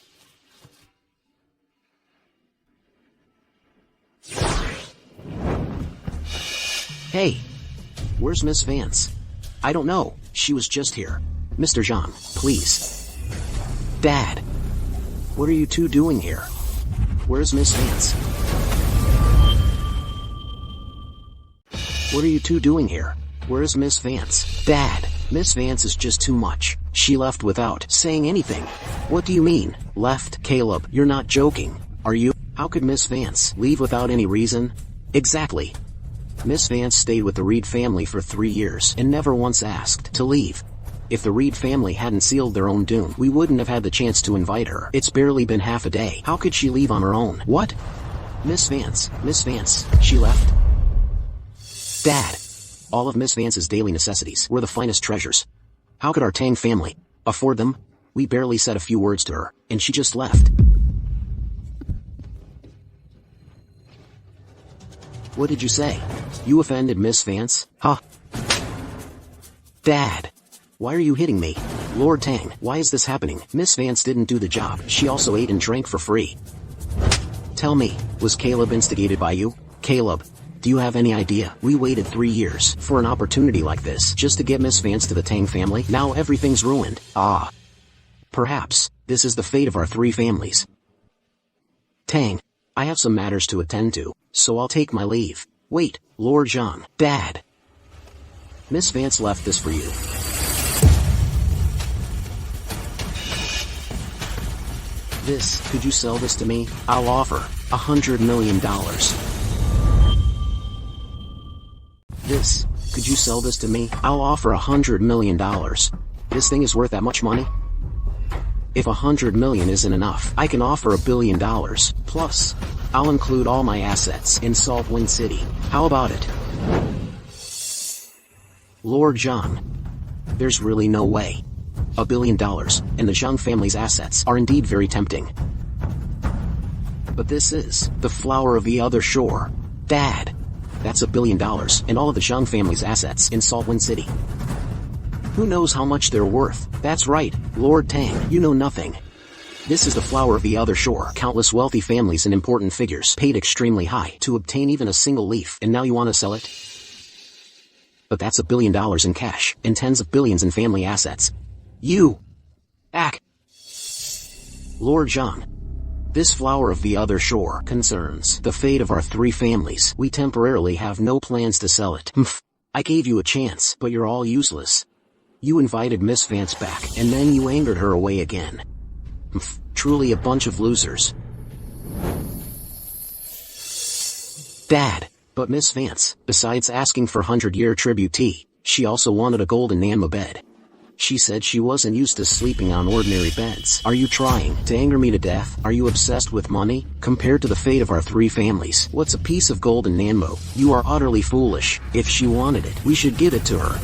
Hey, where's Miss Vance? I don't know, she was just here. Mr. Zhang, please. Dad, what are you two doing here? Where's Miss Vance? What are you two doing here? Where's Miss Vance? Dad, Miss Vance is just too much. She left without saying anything. What do you mean, left? Caleb, you're not joking, are you? How could Miss Vance leave without any reason? Exactly. Miss Vance stayed with the Reed family for 3 years and never once asked to leave. If the Reed family hadn't sealed their own doom, we wouldn't have had the chance to invite her. It's barely been half a day. How could she leave on her own? What? Miss Vance, she left? Dad, all of Miss Vance's daily necessities were the finest treasures. How could our Tang family afford them? We barely said a few words to her, and she just left. What did you say? You offended Miss Vance? Huh? Dad, why are you hitting me? Lord Tang, why is this happening? Miss Vance didn't do the job. She also ate and drank for free. Tell me, was Caleb instigated by you? Caleb, do you have any idea? We waited 3 years for an opportunity like this just to get Miss Vance to the Tang family. Now everything's ruined. Ah. Perhaps this is the fate of our 3 families. Tang, I have some matters to attend to, so I'll take my leave. Wait, Lord Zhang, Dad. Miss Vance left this for you. Could you sell this to me? I'll offer $100 million. Could you sell this to me? I'll offer $100 million. This thing is worth that much money? If $100 million isn't enough, I can offer $1 billion. Plus, I'll include all my assets in Salt Wind City. How about it? Lord Zhang. There's really no way. $1 billion, and the Zhang family's assets are indeed very tempting. But this is the flower of the other shore. Dad. That's $1 billion, and all of the Zhang family's assets in Salt Wind City. Who knows how much they're worth? That's right, Lord Tang, you know nothing. This is the flower of the other shore. Countless wealthy families and important figures paid extremely high to obtain even a single leaf, and now you want to sell it? But that's $1 billion in cash, and tens of billions in family assets. Lord Zhang. This flower of the other shore concerns the fate of our 3 families. We temporarily have no plans to sell it. I gave you a chance, but you're all useless. You invited Miss Vance back, and then you angered her away again. Truly a bunch of losers. Dad, but Miss Vance, besides asking for 100-year tribute, she also wanted a golden Nanma bed. She said she wasn't used to sleeping on ordinary beds. Are you trying to anger me to death? Are you obsessed with money? Compared to the fate of our 3 families, what's a piece of golden Nanmo? You are utterly foolish. If she wanted it, we should give it to her.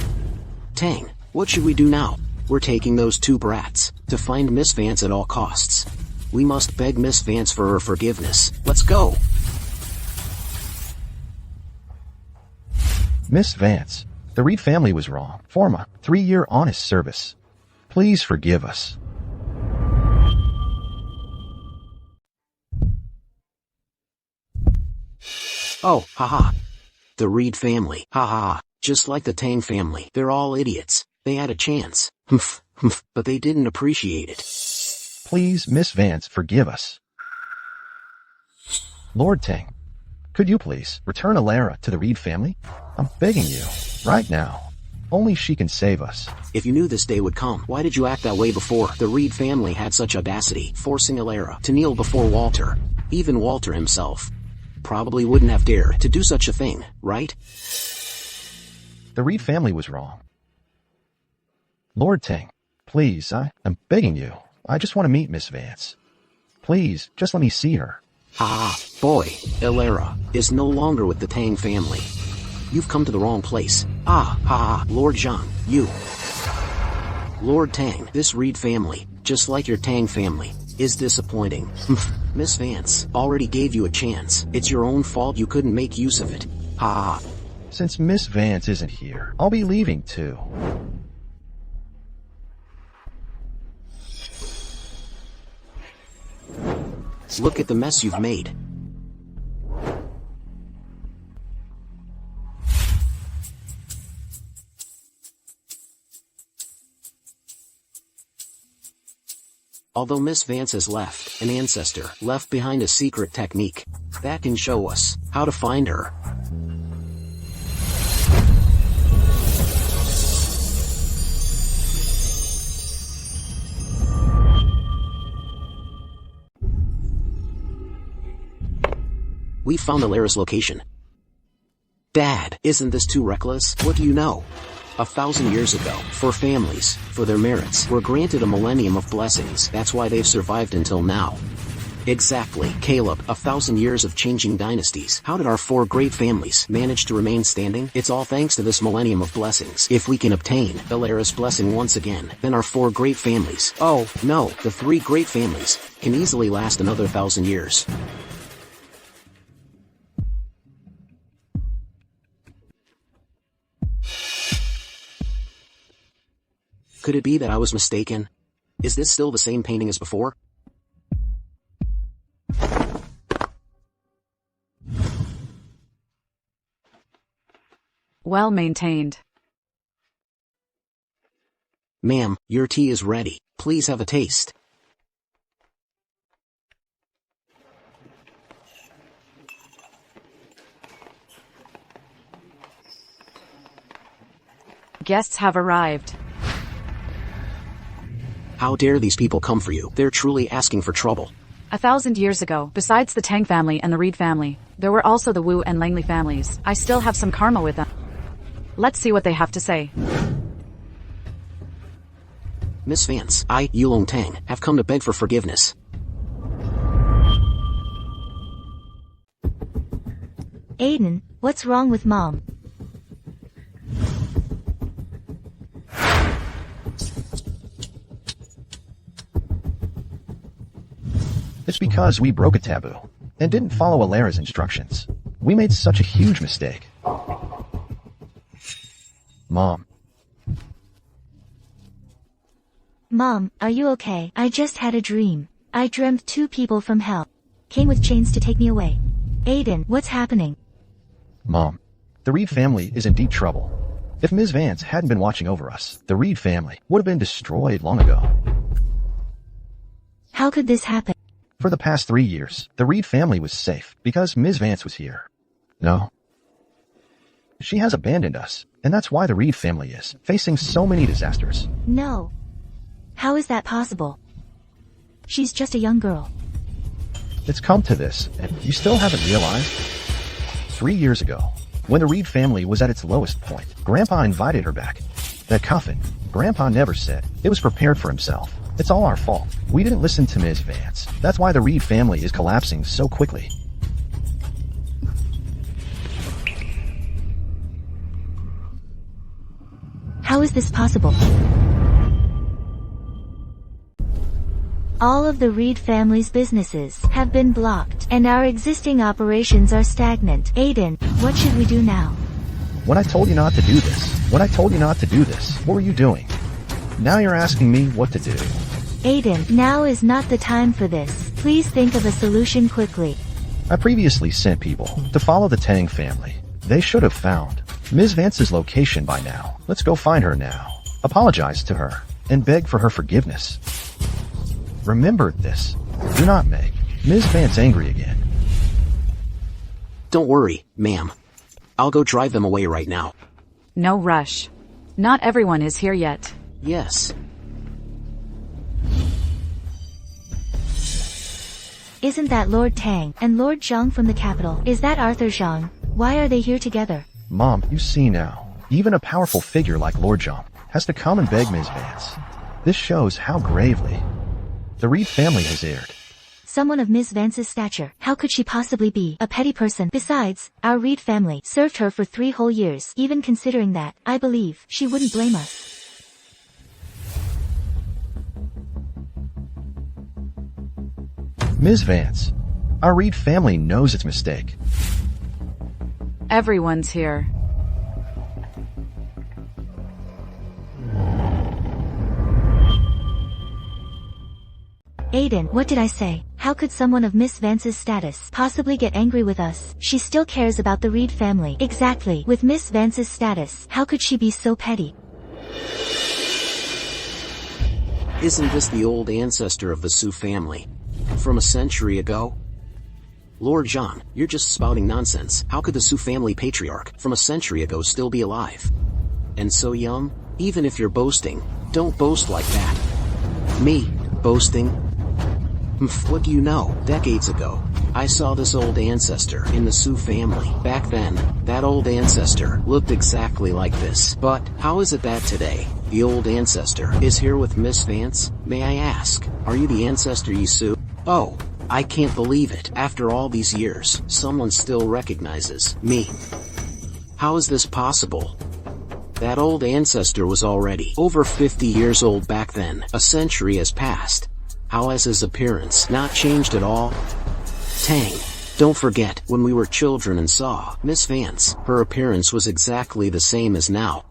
Tang, what should we do now? We're taking those 2 brats to find Miss Vance at all costs. We must beg Miss Vance for her forgiveness. Let's go! Miss Vance. The Reed family was wrong. Forma, 3-year honest service. Please forgive us. Oh, haha. The Reed family. Haha. Just like the Tang family. They're all idiots. They had a chance. But they didn't appreciate it. Please, Miss Vance, forgive us. Lord Tang, could you please return Alara to the Reed family? I'm begging you, right now. Only she can save us. If you knew this day would come, why did you act that way before? The Reed family had such audacity, forcing Alara to kneel before Walter. Even Walter himself probably wouldn't have dared to do such a thing, right? The Reed family was wrong. Lord Tang, please, I'm begging you. I just want to meet Miss Vance. Please, just let me see her. Boy, Alara is no longer with the Tang family. You've come to the wrong place. Lord Zhang, you. Lord Tang, this Reed family, just like your Tang family, is disappointing. Miss Vance already gave you a chance. It's your own fault you couldn't make use of it. Since Miss Vance isn't here, I'll be leaving too. Look at the mess you've made. Although Miss Vance has left, an ancestor left behind a secret technique that can show us how to find her. We found Alara's location. Dad, isn't this too reckless? What do you know? 1,000 years ago, 4 families, for their merits, were granted a millennium of blessings. That's why they've survived until now. Exactly, Caleb. 1,000 years of changing dynasties. How did our 4 great families manage to remain standing? It's all thanks to this millennium of blessings. If we can obtain Alara's blessing once again, then our 4 great families, oh, no, the 3 great families, can easily last another 1,000 years. Could it be that I was mistaken? Is this still the same painting as before? Well maintained. Ma'am, your tea is ready. Please have a taste. Guests have arrived. How dare these people come for you? They're truly asking for trouble. 1,000 years ago, besides the Tang family and the Reed family, there were also the Wu and Langley families. I still have some karma with them. Let's see what they have to say. Miss Vance, I, Yulong Tang, have come to beg for forgiveness. Aiden, what's wrong with Mom? It's because we broke a taboo and didn't follow Alara's instructions. We made such a huge mistake. Mom. Mom, are you okay? I just had a dream. I dreamt 2 people from hell came with chains to take me away. Aiden, what's happening? Mom. The Reed family is in deep trouble. If Ms. Vance hadn't been watching over us, the Reed family would have been destroyed long ago. How could this happen? For the past 3 years, the Reed family was safe because Ms. Vance was here. No. She has abandoned us, and that's why the Reed family is facing so many disasters. No. How is that possible? She's just a young girl. It's come to this, and you still haven't realized? 3 years ago, when the Reed family was at its lowest point, Grandpa invited her back. That coffin, Grandpa never said. It was prepared for himself. It's all our fault. We didn't listen to Ms. Vance. That's why the Reed family is collapsing so quickly. How is this possible? All of the Reed family's businesses have been blocked, and our existing operations are stagnant. Aiden, what should we do now? When I told you not to do this, what were you doing? Now you're asking me what to do. Aiden, now is not the time for this. Please think of a solution quickly. I previously sent people to follow the Tang family. They should have found Ms. Vance's location by now. Let's go find her now. Apologize to her and beg for her forgiveness. Remember this. Do not make Ms. Vance angry again. Don't worry, ma'am. I'll go drive them away right now. No rush. Not everyone is here yet. Yes. Isn't that Lord Tang and Lord Jang from the capital? Is that Arthur Zhang? Why are they here together? Mom, you see now. Even a powerful figure like Lord Jang has to come and beg Ms. Vance. This shows how gravely the Reed family has erred. Someone of Ms. Vance's stature. How could she possibly be a petty person? Besides, our Reed family served her for 3 whole years. Even considering that, I believe she wouldn't blame us. Ms. Vance, our Reed family knows its mistake. Everyone's here. Aiden, what did I say? How could someone of Miss Vance's status possibly get angry with us? She still cares about the Reed family. Exactly. With Miss Vance's status, how could she be so petty? Isn't this the old ancestor of the Su family? From a century ago? Lord John, you're just spouting nonsense. How could the Su family patriarch from a century ago still be alive? And so young? Even if you're boasting, don't boast like that. Me, boasting? What do you know? Decades ago, I saw this old ancestor in the Su family. Back then, that old ancestor looked exactly like this. But, how is it that today, the old ancestor is here with Miss Vance? May I ask, are you the ancestor you Su? Oh, I can't believe it. After all these years, someone still recognizes me. How is this possible? That old ancestor was already over 50 years old back then. A century has passed. How has his appearance not changed at all? Tang, don't forget, when we were children and saw Miss Vance, her appearance was exactly the same as now.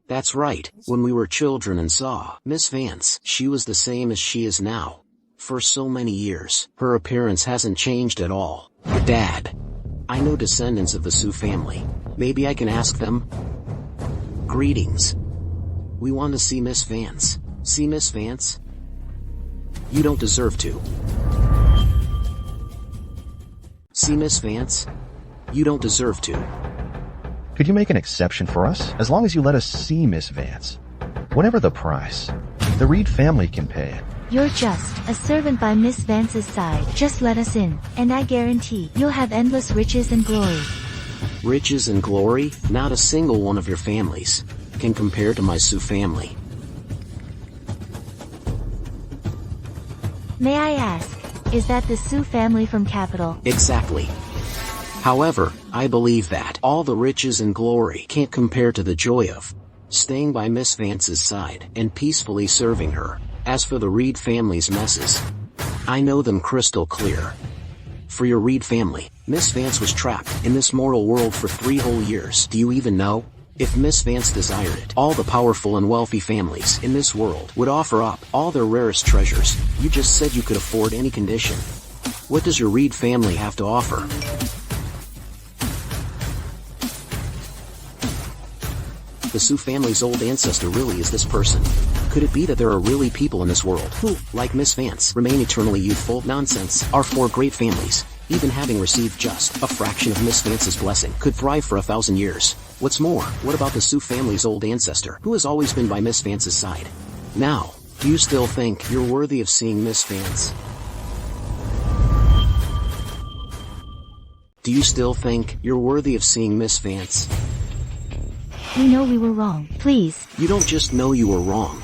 That's right. When we were children and saw Miss Vance, she was the same as she is now. For so many years, her appearance hasn't changed at all. Dad, I know descendants of the Su family. Maybe I can ask them? Greetings. We want to see Miss Vance. See Miss Vance? You don't deserve to. See Miss Vance? You don't deserve to. Could you make an exception for us, as long as you let us see Miss Vance? Whatever the price, the Reed family can pay it. You're just a servant by Miss Vance's side. Just let us in, and I guarantee you'll have endless riches and glory. Riches and glory? Not a single one of your families can compare to my Sioux family. May I ask, is that the Sioux family from Capital? Exactly. However, I believe that all the riches and glory can't compare to the joy of staying by Miss Vance's side and peacefully serving her. As for the Reed family's messes, I know them crystal clear. For your Reed family, Miss Vance was trapped in this mortal world for 3 whole years. Do you even know? If Miss Vance desired it, all the powerful and wealthy families in this world would offer up all their rarest treasures. You just said you could afford any condition. What does your Reed family have to offer? The Sioux family's old ancestor really is this person. Could it be that there are really people in this world who, like Miss Vance, remain eternally youthful? Nonsense. Our 4 great families, even having received just a fraction of Miss Vance's blessing, could thrive for 1,000 years. What's more, what about the Sioux family's old ancestor, who has always been by Miss Vance's side? Now, do you still think you're worthy of seeing Miss Vance? Do you still think you're worthy of seeing Miss Vance? We know we were wrong. Please. You don't just know you were wrong.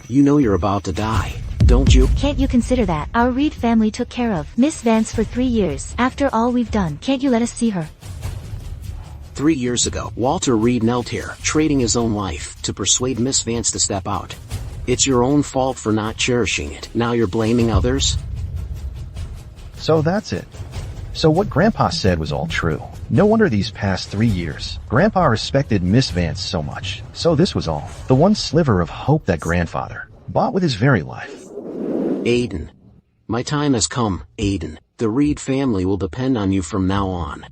You know you're about to die, don't you? Can't you consider that our Reed family took care of Miss Vance for 3 years? After all we've done, can't you let us see her? 3 years ago, Walter Reed knelt here, trading his own life to persuade Miss Vance to step out. It's your own fault for not cherishing it. Now you're blaming others? So that's it. So what Grandpa said was all true. No wonder these past 3 years, Grandpa respected Miss Vance so much. So this was all. The one sliver of hope that Grandfather bought with his very life. Aiden. My time has come, Aiden. The Reed family will depend on you from now on.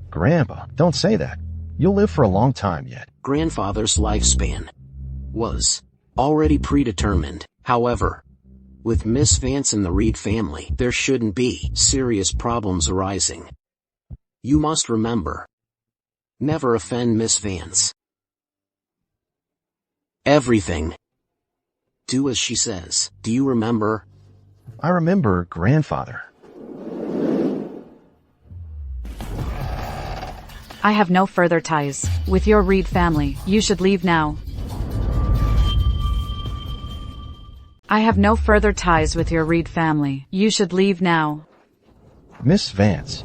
Grandpa, don't say that. You'll live for a long time yet. Grandfather's lifespan was already predetermined. However, with Miss Vance and the Reed family, there shouldn't be serious problems arising. You must remember, never offend Miss Vance. Everything. Do as she says. Do you remember? I remember, Grandfather. I have no further ties with your Reed family. You should leave now. I have no further ties with your Reed family. You should leave now. Miss Vance.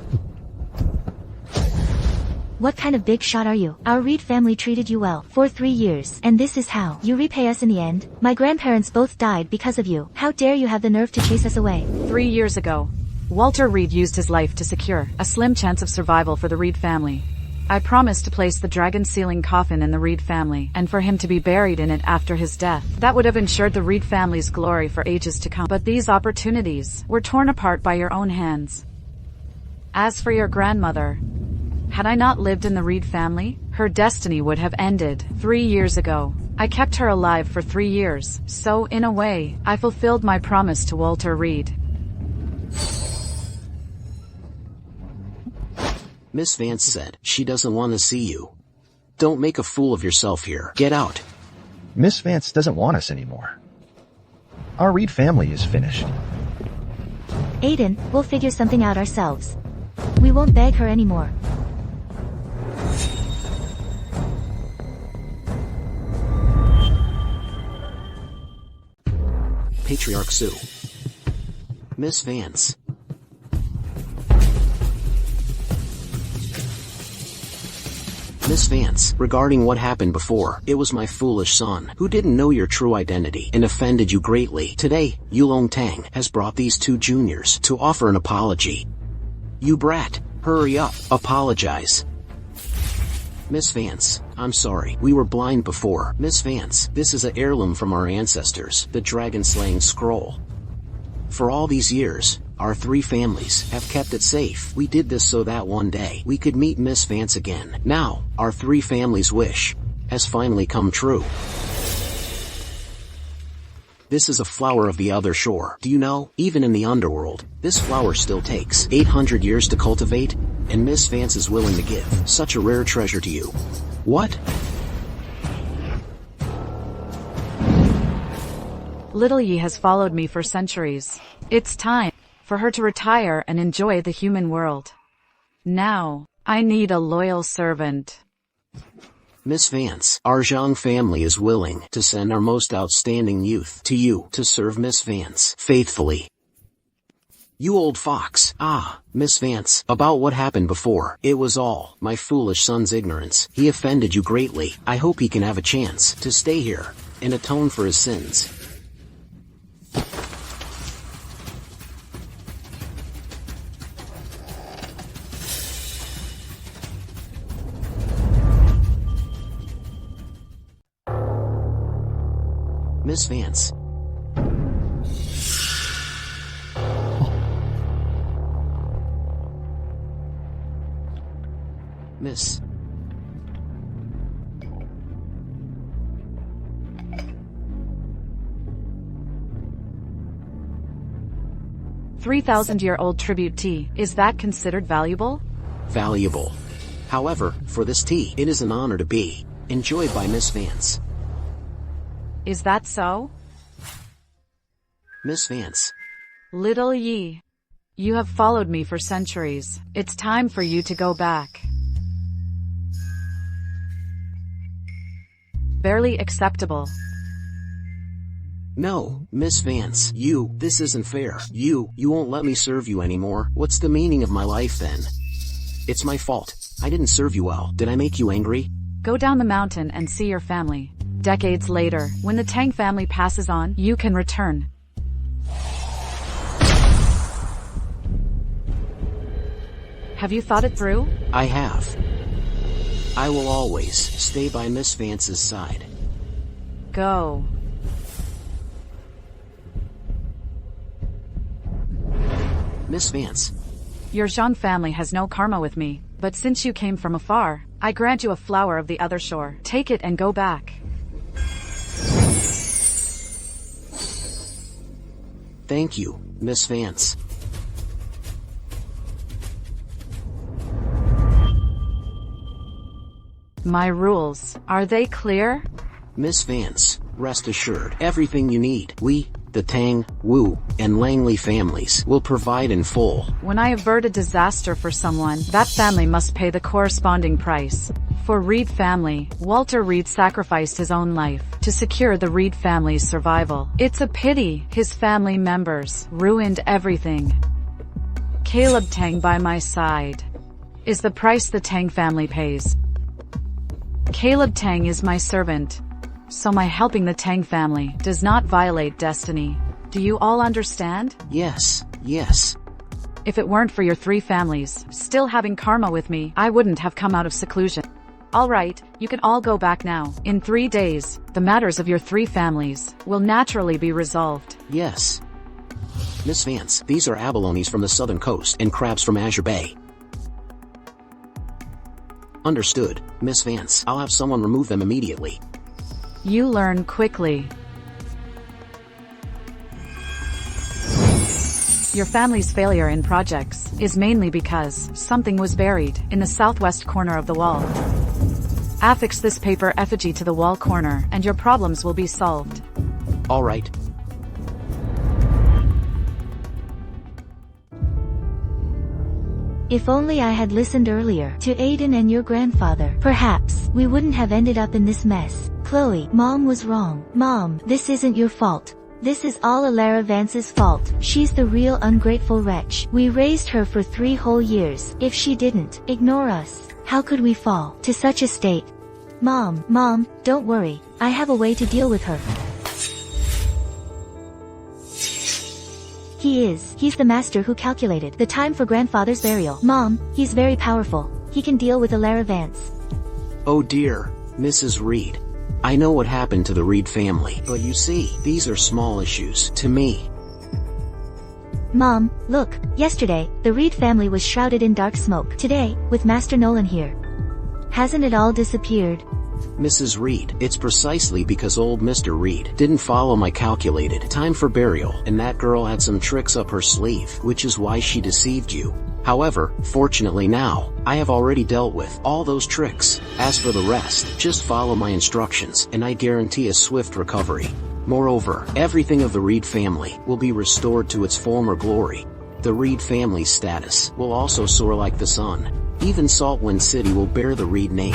What kind of big shot are you? Our Reed family treated you well for 3 years, and this is how you repay us in the end? My grandparents both died because of you. How dare you have the nerve to chase us away? 3 years ago, Walter Reed used his life to secure a slim chance of survival for the Reed family. I promised to place the dragon-sealing coffin in the Reed family, and for him to be buried in it after his death. That would have ensured the Reed family's glory for ages to come. But these opportunities were torn apart by your own hands. As for your grandmother, had I not lived in the Reed family, her destiny would have ended 3 years ago. I kept her alive for 3 years, so in a way, I fulfilled my promise to Walter Reed. Miss Vance said she doesn't want to see you. Don't make a fool of yourself here. Get out. Miss Vance doesn't want us anymore. Our Reed family is finished. Aiden, we'll figure something out ourselves. We won't beg her anymore. Patriarch Sue. Miss Vance. Miss Vance, regarding what happened before, it was my foolish son who didn't know your true identity and offended you greatly. Today, Yulong Tang has brought these 2 juniors to offer an apology. You brat, hurry up, apologize. Miss Vance, I'm sorry, we were blind before. Miss Vance, this is an heirloom from our ancestors, the dragon-slaying scroll. For all these years, our 3 families have kept it safe. We did this so that one day we could meet Miss Vance again. Now, our 3 families' wish has finally come true. This is a flower of the other shore. Do you know, even in the underworld, this flower still takes 800 years to cultivate? and Miss Vance is willing to give such a rare treasure to you. What? Little Yi has followed me for centuries. It's time for her to retire and enjoy the human world. Now, I need a loyal servant. Miss Vance, our Zhang family is willing to send our most outstanding youth to you to serve Miss Vance faithfully. You old fox. Ah, Miss Vance, about what happened before. It was all my foolish son's ignorance. He offended you greatly. I hope he can have a chance to stay here and atone for his sins. Miss Vance. Miss. $3,000-year-old tribute tea. Is that considered valuable? Valuable. However, for this tea, it is an honor to be enjoyed by Miss Vance. Is that so? Miss Vance. Little Yi, you have followed me for centuries. It's time for you to go back. Barely acceptable. No, Miss Vance, this isn't fair. You won't let me serve you anymore. What's the meaning of my life then? It's my fault. I didn't serve you well. Did I make you angry? Go down the mountain and see your family. Decades later, when the Tang family passes on, you can return. Have you thought it through? I have. I will always stay by Miss Vance's side. Go. Miss Vance. Your Zhang family has no karma with me, but since you came from afar, I grant you a flower of the other shore. Take it and go back. Thank you, Miss Vance. My rules, are they clear? Miss Vance, rest assured, everything you need, we, the Tang, Wu, and Langley families, will provide in full. When I avert a disaster for someone, that family must pay the corresponding price. For Reed family, Walter Reed sacrificed his own life to secure the Reed family's survival. It's a pity his family members ruined everything. Caleb Tang by my side is the price the Tang family pays. Caleb Tang is my servant, so my helping the Tang family does not violate destiny. Do you all understand? Yes. If it weren't for your three families still having karma with me, I wouldn't have come out of seclusion. Alright, you can all go back now. In 3 days, the matters of your three families will naturally be resolved. Yes. Miss Vance, these are abalones from the southern coast and crabs from Azure Bay. Understood, Miss Vance. I'll have someone remove them immediately. You learn quickly. Your family's failure in projects is mainly because something was buried in the southwest corner of the wall. Affix this paper effigy to the wall corner and your problems will be solved. All right. If only I had listened earlier to Aiden and your grandfather, perhaps we wouldn't have ended up in this mess. Chloe, Mom was wrong. Mom, this isn't your fault. This is all Alara Vance's fault. She's the real ungrateful wretch. We raised her for 3 whole years. If she didn't ignore us, how could we fall to such a state? Mom, don't worry. I have a way to deal with her. He's the master who calculated the time for grandfather's burial. Mom, he's very powerful. He can deal with Alara Vance. Oh dear, Mrs. Reed. I know what happened to the Reed family, but you see, these are small issues to me. Mom, look, yesterday, the Reed family was shrouded in dark smoke. Today, with Master Nolan here, hasn't it all disappeared? Mrs. Reed, it's precisely because old Mr. Reed didn't follow my calculated time for burial, and that girl had some tricks up her sleeve, which is why she deceived you. However, fortunately now, I have already dealt with all those tricks. As for the rest, just follow my instructions, and I guarantee a swift recovery. Moreover, everything of the Reed family will be restored to its former glory. The Reed family's status will also soar like the sun. Even Saltwind City will bear the Reed name.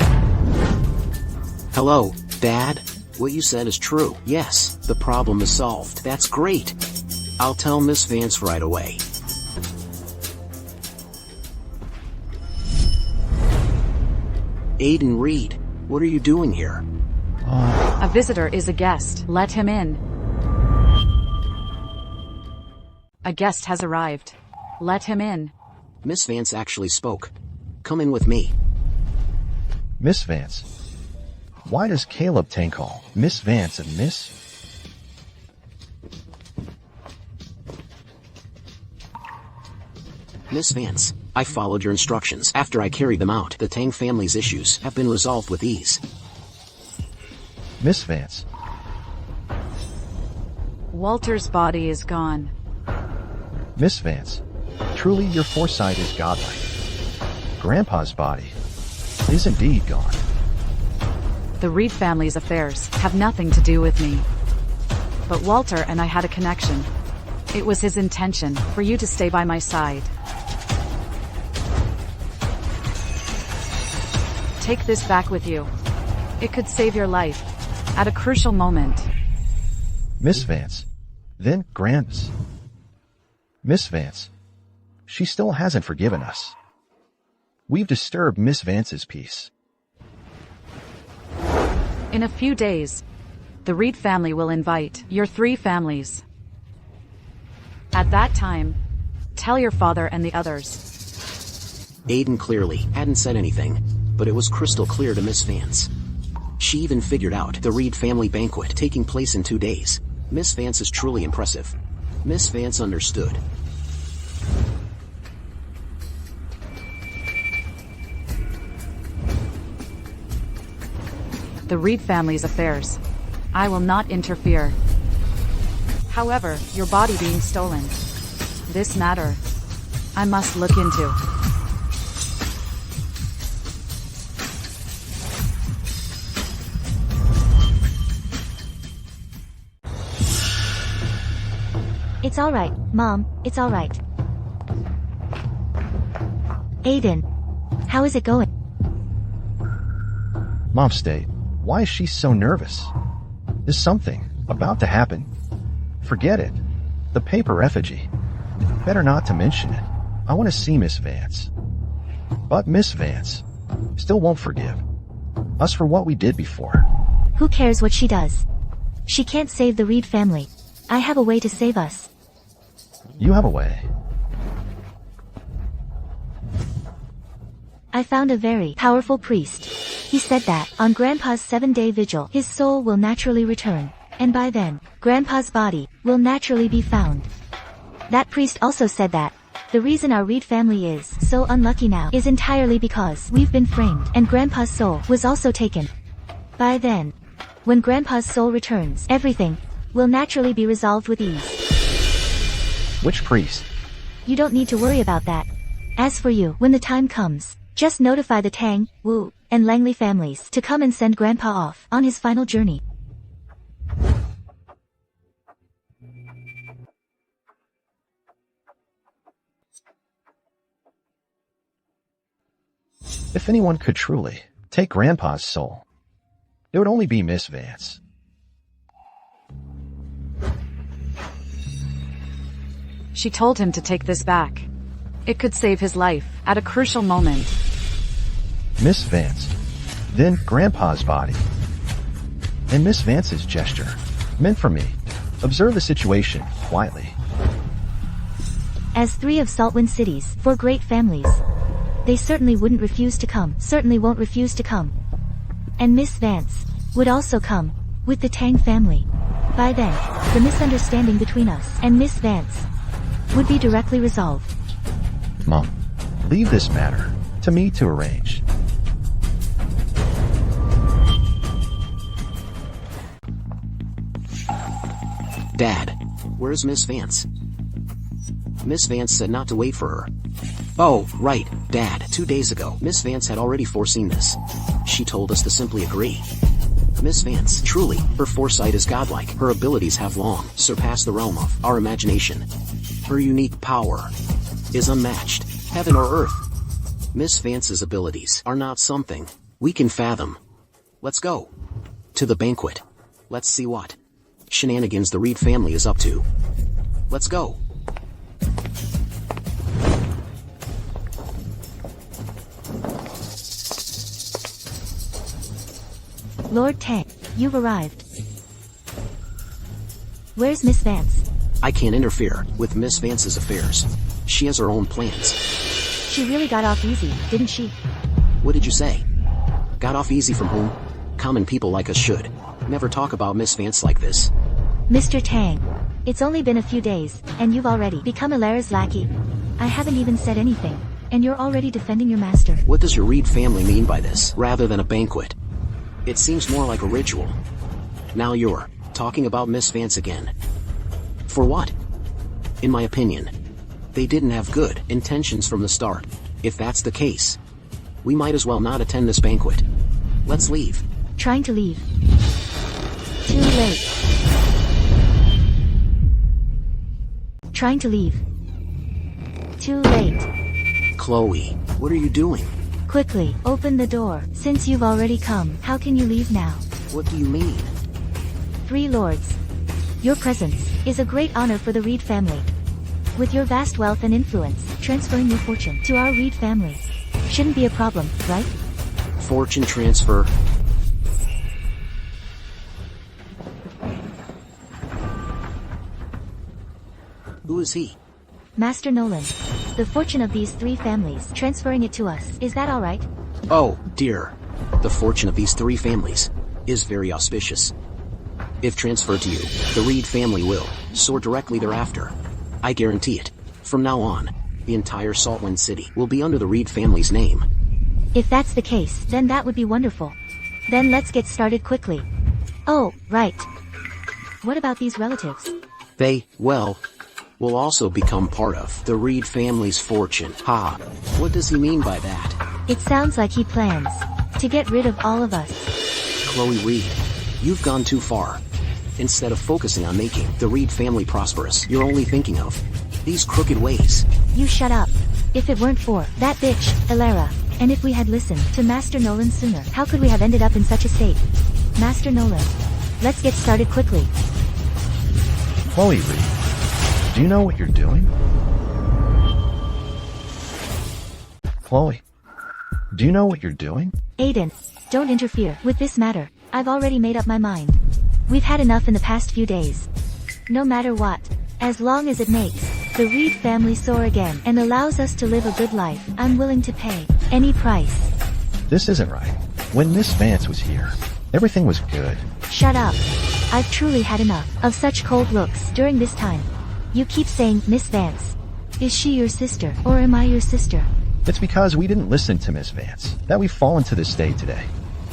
Hello, Dad? What you said is true. Yes, the problem is solved. That's great. I'll tell Miss Vance right away. Aiden Reed, what are you doing here? A visitor is a guest. Let him in. A guest has arrived. Let him in. Miss Vance actually spoke. Come in with me. Miss Vance. Why does Caleb Tang call Miss Vance and Miss? Miss Vance, I followed your instructions. After I carried them out, the Tang family's issues have been resolved with ease. Miss Vance. Walter's body is gone. Miss Vance. Truly your foresight is godlike. Grandpa's body is indeed gone. The Reed family's affairs have nothing to do with me. But Walter and I had a connection. It was his intention for you to stay by my side. Take this back with you. It could save your life at a crucial moment. Miss Vance. Then Gramps. Miss Vance. She still hasn't forgiven us. We've disturbed Miss Vance's peace. In a few days, the Reed family will invite your 3 families. At that time, tell your father and the others. Aiden clearly hadn't said anything, but it was crystal clear to Miss Vance. She even figured out the Reed family banquet taking place in 2 days. Miss Vance is truly impressive. Miss Vance understood. The Reed family's affairs. I will not interfere. However, your body being stolen. This matter, I must look into. It's alright, Mom, it's alright. Aiden, how is it going? Mom stayed. Why is she so nervous? Is something about to happen? Forget it. The paper effigy. Better not to mention it. I want to see Miss Vance. But Miss Vance still won't forgive us for what we did before. Who cares what she does? She can't save the Reed family. I have a way to save us. You have a way. I found a very powerful priest. He said that on Grandpa's 7-day vigil, his soul will naturally return, and by then, Grandpa's body will naturally be found. That priest also said that the reason our Reed family is so unlucky now is entirely because we've been framed, and Grandpa's soul was also taken. By then, when Grandpa's soul returns, everything will naturally be resolved with ease. Which priest? You don't need to worry about that. As for you, when the time comes, just notify the Tang, Wu, and Langley families to come and send Grandpa off on his final journey. If anyone could truly take Grandpa's soul, it would only be Miss Vance. She told him to take this back. It could save his life at a crucial moment. Miss Vance. Then Grandpa's body. And Miss Vance's gesture, meant for me. Observe the situation quietly. As 3 of Saltwind City's 4 great families, they certainly wouldn't refuse to come, certainly won't refuse to come. And Miss Vance would also come, with the Tang family. By then, the misunderstanding between us and Miss Vance would be directly resolved. Mom, leave this matter to me to arrange. Dad, where's Miss Vance? Miss Vance said not to wait for her. Oh, right, Dad. 2 days ago, Miss Vance had already foreseen this. She told us to simply agree. Miss Vance, truly, her foresight is godlike. Her abilities have long surpassed the realm of our imagination. Her unique power is unmatched, heaven or earth. Miss Vance's abilities are not something we can fathom. Let's go to the banquet. Let's see what shenanigans the Reed family is up to. Let's go. Lord Tang, you've arrived. Where's Miss Vance? I can't interfere with Miss Vance's affairs. She has her own plans. She really got off easy, didn't she? What did you say? Got off easy from whom? Common people like us should never talk about Miss Vance like this. Mr. Tang, it's only been a few days, and you've already become Ilara's lackey. I haven't even said anything, and you're already defending your master. What does your Reed family mean by this, rather than a banquet? It seems more like a ritual. Now you're talking about Miss Vance again. For what? In my opinion, they didn't have good intentions from the start. If that's the case, we might as well not attend this banquet. Let's leave. Trying to leave. Too late. Trying to leave. Too late. Chloe, what are you doing? Quickly, open the door. Since you've already come, how can you leave now? What do you mean? 3 lords. Your presence is a great honor for the Reed family. With your vast wealth and influence, transferring your fortune to our Reed family shouldn't be a problem, right? Fortune transfer? Who is he? Master Nolan. The fortune of these 3 families, transferring it to us. Is that alright? Oh, dear. The fortune of these 3 families is very auspicious. If transferred to you, the Reed family will soar directly thereafter. I guarantee it. From now on, the entire Saltwind City will be under the Reed family's name. If that's the case, then that would be wonderful. Then let's get started quickly. Oh, right. What about these relatives? They, well, will also become part of the Reed family's fortune. Ha! What does he mean by that? It sounds like he plans to get rid of all of us. Chloe Reed, you've gone too far. Instead of focusing on making the Reed family prosperous, you're only thinking of these crooked ways. You shut up. If it weren't for that bitch, Ilara, and if we had listened to Master Nolan sooner, how could we have ended up in such a state? Master Nolan, let's get started quickly. Chloe Reed, do you know what you're doing? Chloe, do you know what you're doing? Aiden, don't interfere with this matter. I've already made up my mind. We've had enough in the past few days. No matter what, as long as it makes the Reed family soar again and allows us to live a good life, I'm willing to pay any price. This isn't right. When Miss Vance was here, everything was good. Shut up. I've truly had enough of such cold looks during this time. You keep saying Miss Vance. Is she your sister, or am I your sister? It's because we didn't listen to Miss Vance that we've fallen to this state today.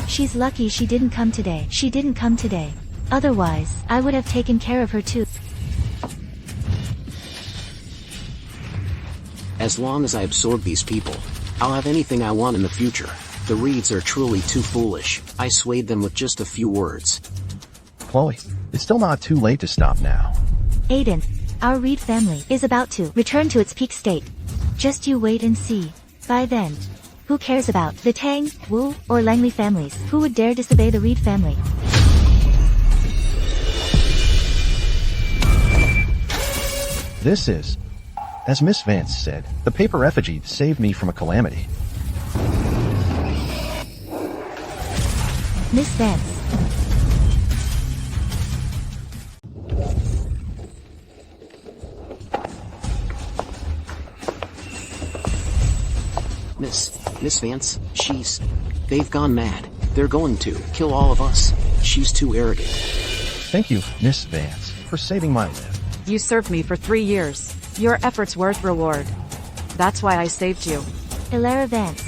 She's lucky she didn't come today. She didn't come today. Otherwise, I would have taken care of her too. As long as I absorb these people, I'll have anything I want in the future. The Reeds are truly too foolish. I swayed them with just a few words. Chloe, it's still not too late to stop now. Aiden, our Reed family is about to return to its peak state. Just you wait and see. By then, who cares about the Tang, Wu, or Langley families? Who would dare disobey the Reed family? This is, as Miss Vance said, the paper effigy saved me from a calamity. Miss Vance. Miss Vance, they've gone mad. They're going to kill all of us. She's too arrogant. Thank you, Miss Vance, for saving my life. You served me for 3 years. Your effort's worth reward. That's why I saved you. Ilara Vance.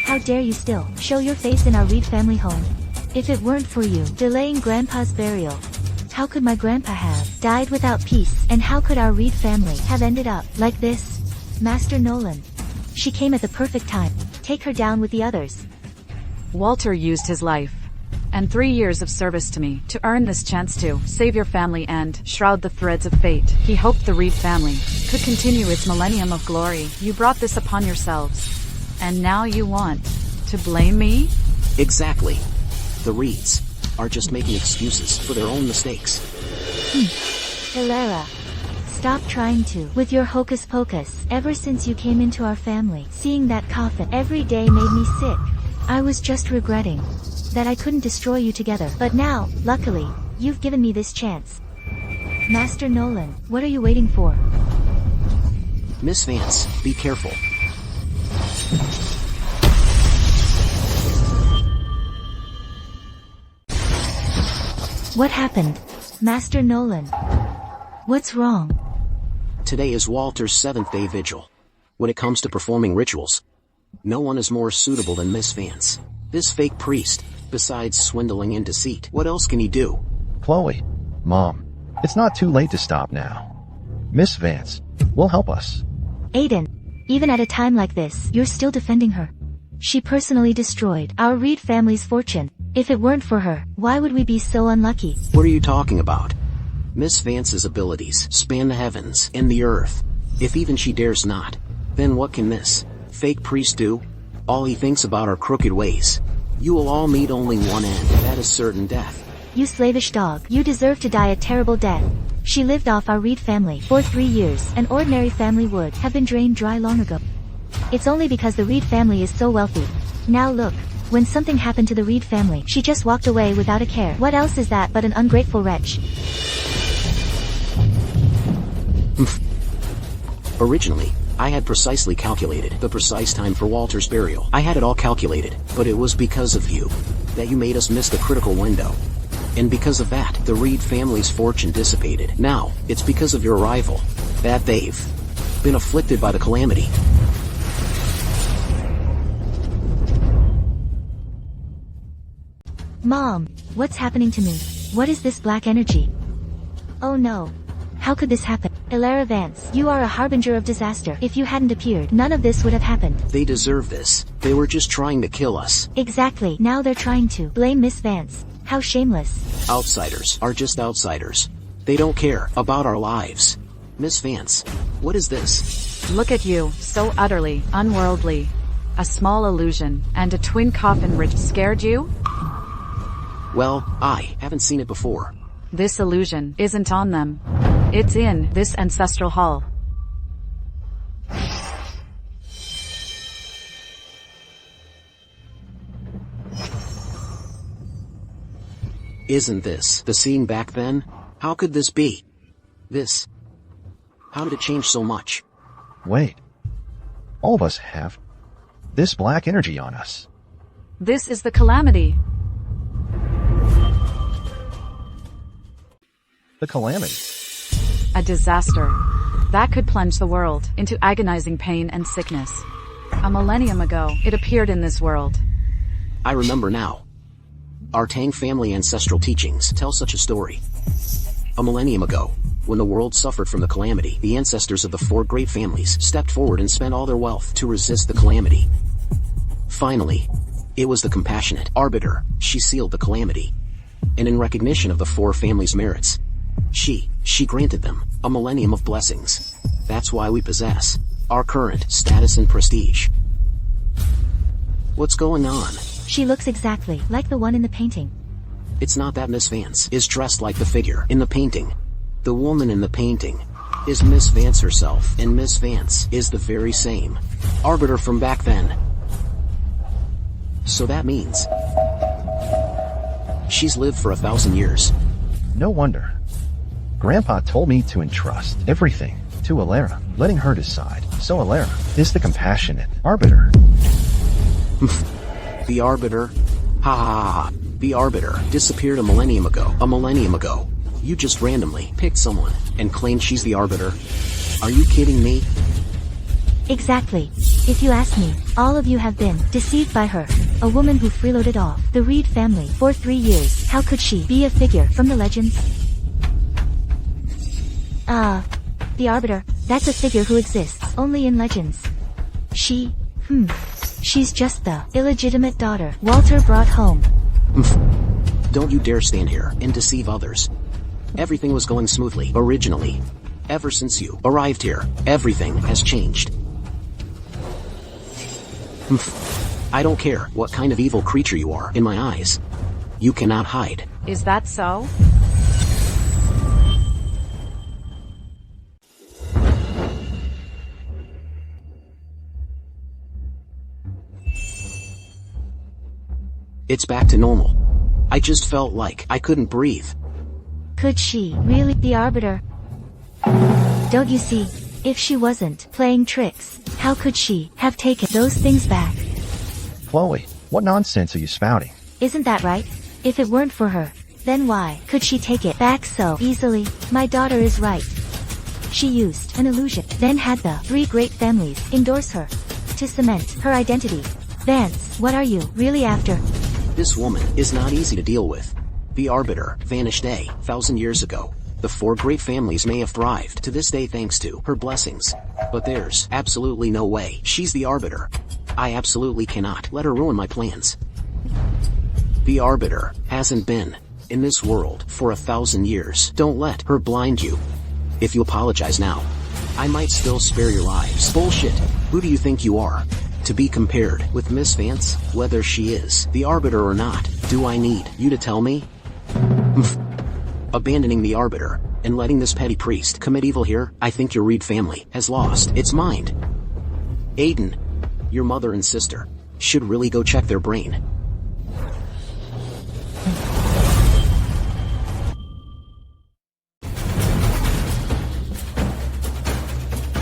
How dare you still show your face in our Reed family home? If it weren't for you delaying Grandpa's burial, how could my grandpa have died without peace? And how could our Reed family have ended up like this? Master Nolan, She came at the perfect time. Take her down with the others. Walter used his life and 3 years of service to me to earn this chance to save your family and shroud the threads of fate. He hoped the Reed family could continue its millennium of glory. You brought this upon yourselves. And now you want to blame me? Exactly. The Reeds are just making excuses for their own mistakes. Hilera. Stop trying to. With your hocus pocus. Ever since you came into our family, seeing that coffin every day made me sick. I was just regretting that I couldn't destroy you together. But now, luckily, you've given me this chance. Master Nolan, what are you waiting for? Miss Vance, be careful. What happened? Master Nolan. What's wrong? Today is Walter's 7th day vigil. When it comes to performing rituals, no one is more suitable than Miss Vance. This fake priest, besides swindling and deceit, what else can he do? Chloe, Mom, it's not too late to stop now. Miss Vance will help us. Aiden, even at a time like this, you're still defending her. She personally destroyed our Reed family's fortune. If it weren't for her, why would we be so unlucky? What are you talking about? Miss Vance's abilities span the heavens and the earth. If even she dares not, then what can this fake priest do? All he thinks about are crooked ways. You will all meet only one end, that is certain death. You slavish dog, you deserve to die a terrible death. She lived off our Reed family for 3 years. An ordinary family would have been drained dry long ago. It's only because the Reed family is so wealthy. Now look, when something happened to the Reed family, she just walked away without a care. What else is that but an ungrateful wretch? Originally, I had precisely calculated the precise time for Walter's burial. I had it all calculated, but it was because of you that you made us miss the critical window. And because of that, the Reed family's fortune dissipated. Now, it's because of your arrival that they've been afflicted by the Calamity. Mom, what's happening to me? What is this black energy? Oh no. How could this happen? Hilera Vance, you are a harbinger of disaster. If you hadn't appeared, none of this would have happened. They deserve this. They were just trying to kill us. Exactly. Now they're trying to blame Miss Vance. How shameless. Outsiders are just outsiders. They don't care about our lives. Miss Vance, what is this? Look at you, so utterly unworldly. A small illusion and a twin coffin rich scared you? Well, I haven't seen it before. This illusion isn't on them. It's in this ancestral hall. Isn't this the scene back then? How could this be? This. How did it change so much? Wait. All of us have this black energy on us. This is the Calamity. The Calamity. A disaster that could plunge the world into agonizing pain and sickness. A millennium ago, it appeared in this world. I remember now. Our Tang family ancestral teachings tell such a story. A millennium ago, when the world suffered from the Calamity, the ancestors of the 4 great families stepped forward and spent all their wealth to resist the Calamity. Finally, it was the compassionate Arbiter. She sealed the Calamity. And in recognition of the 4 families' merits, she granted them a millennium of blessings. That's why we possess our current status and prestige. What's going on? She looks exactly like the one in the painting. It's not that Miss Vance is dressed like the figure in the painting. The woman in the painting is Miss Vance herself, and Miss Vance is the very same Arbiter from back then. So that means she's lived for 1,000 years. No wonder. Grandpa told me to entrust everything to Hilera, letting her decide. So Hilera is the compassionate Arbiter. The Arbiter? Ha ha ha. The Arbiter disappeared a millennium ago. A millennium ago. You just randomly picked someone and claimed she's the Arbiter. Are you kidding me? Exactly. If you ask me, all of you have been deceived by her. A woman who freeloaded off the Reed family for 3 years. How could she be a figure from the legends? The Arbiter, that's a figure who exists only in legends. She's just the illegitimate daughter Walter brought home. Don't you dare stand here and deceive others. Everything was going smoothly originally. Ever since you arrived here, everything has changed. I don't care what kind of evil creature you are in my eyes. You cannot hide. Is that so? It's back to normal. I just felt like I couldn't breathe. Could she really be Arbiter? Don't you see? If she wasn't playing tricks, how could she have taken those things back? Chloe, what nonsense are you spouting? Isn't that right? If it weren't for her, then why could she take it back so easily? My daughter is right. She used an illusion, then had the 3 great families endorse her to cement her identity. Vance, what are you really after? This woman is not easy to deal with. The Arbiter vanished 1,000 years ago. The 4 great families may have thrived to this day thanks to her blessings. But there's absolutely no way she's the Arbiter. I absolutely cannot let her ruin my plans. The Arbiter hasn't been in this world for 1,000 years. Don't let her blind you. If you apologize now, I might still spare your lives. Bullshit. Who do you think you are? To be compared with Miss Vance, whether she is the Arbiter or not, do I need you to tell me? Abandoning the Arbiter and letting this petty priest commit evil here, I think your Reed family has lost its mind. Aiden, your mother and sister should really go check their brain.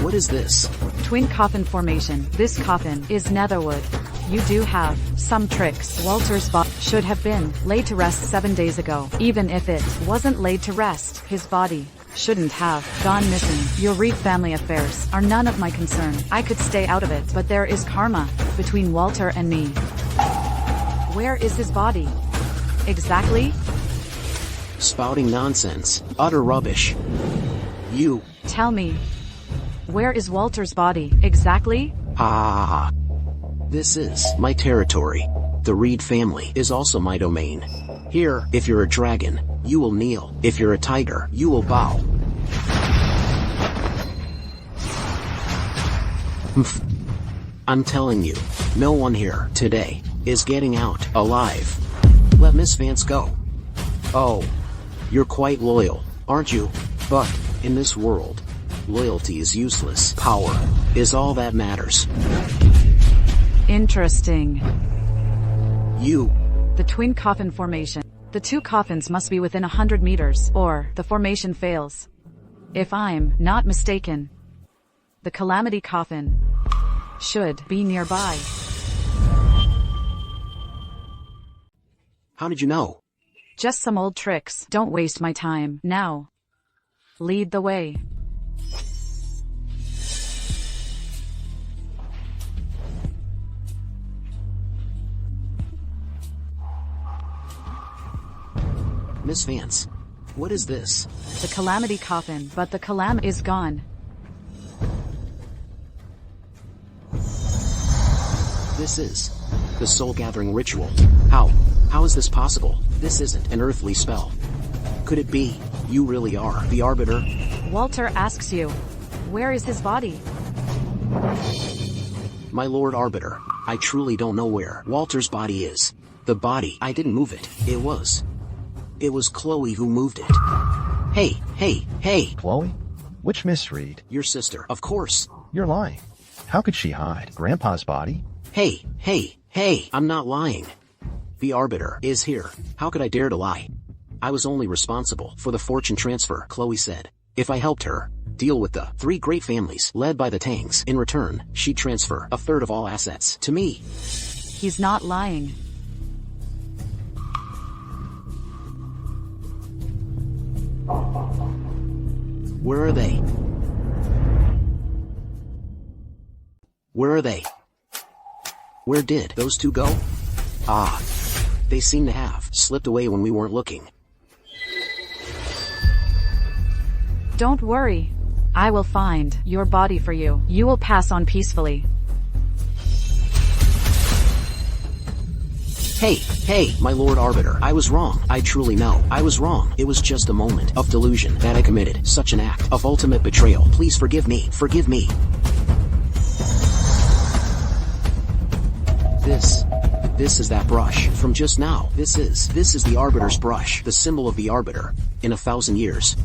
What is this? Twin coffin formation. This coffin is netherwood. You do have some tricks. Walter's body should have been laid to rest 7 days ago. Even if it wasn't laid to rest, his body shouldn't have gone missing. Your Reed family affairs are none of my concern. I could stay out of it, but there is karma between Walter and me. Where is his body? Exactly? Spouting nonsense. Utter rubbish. You. Tell me. Where is Walter's body, exactly? This is my territory. The Reed family is also my domain. Here, if you're a dragon, you will kneel. If you're a tiger, you will bow. I'm telling you, no one here today is getting out alive. Let Miss Vance go. Oh, you're quite loyal, aren't you? But, in this world, loyalty is useless. Power is all that matters. Interesting. You. The twin coffin formation. The 2 coffins must be within 100 meters, or the formation fails. If I'm not mistaken, the Calamity coffin should be nearby. How did you know? Just some old tricks. Don't waste my time. Now, lead the way. Miss Vance, what is this? The Calamity coffin, but the Calamity is gone. This is the soul-gathering ritual. How is this possible? This isn't an earthly spell. Could it be you really are the Arbiter? Walter asks you, where is his body? My Lord Arbiter, I truly don't know where Walter's body is. The body, I didn't move it. It was Chloe who moved it. Hey. Chloe? Which Miss Reed? Your sister, of course. You're lying. How could she hide Grandpa's body? Hey, I'm not lying. The Arbiter is here. How could I dare to lie? I was only responsible for the fortune transfer, Chloe said. If I helped her deal with the 3 great families led by the Tangs, in return, she'd transfer 1/3 of all assets to me. He's not lying. Where are they? Where are they? Where did those 2 go? They seem to have slipped away when we weren't looking. Don't worry. I will find your body for you. You will pass on peacefully. Hey, my Lord Arbiter, I was wrong. I truly know, I was wrong. It was just a moment of delusion that I committed such an act of ultimate betrayal. Please forgive me, forgive me. This is that brush from just now. This is the Arbiter's brush, the symbol of the Arbiter. In 1,000 years,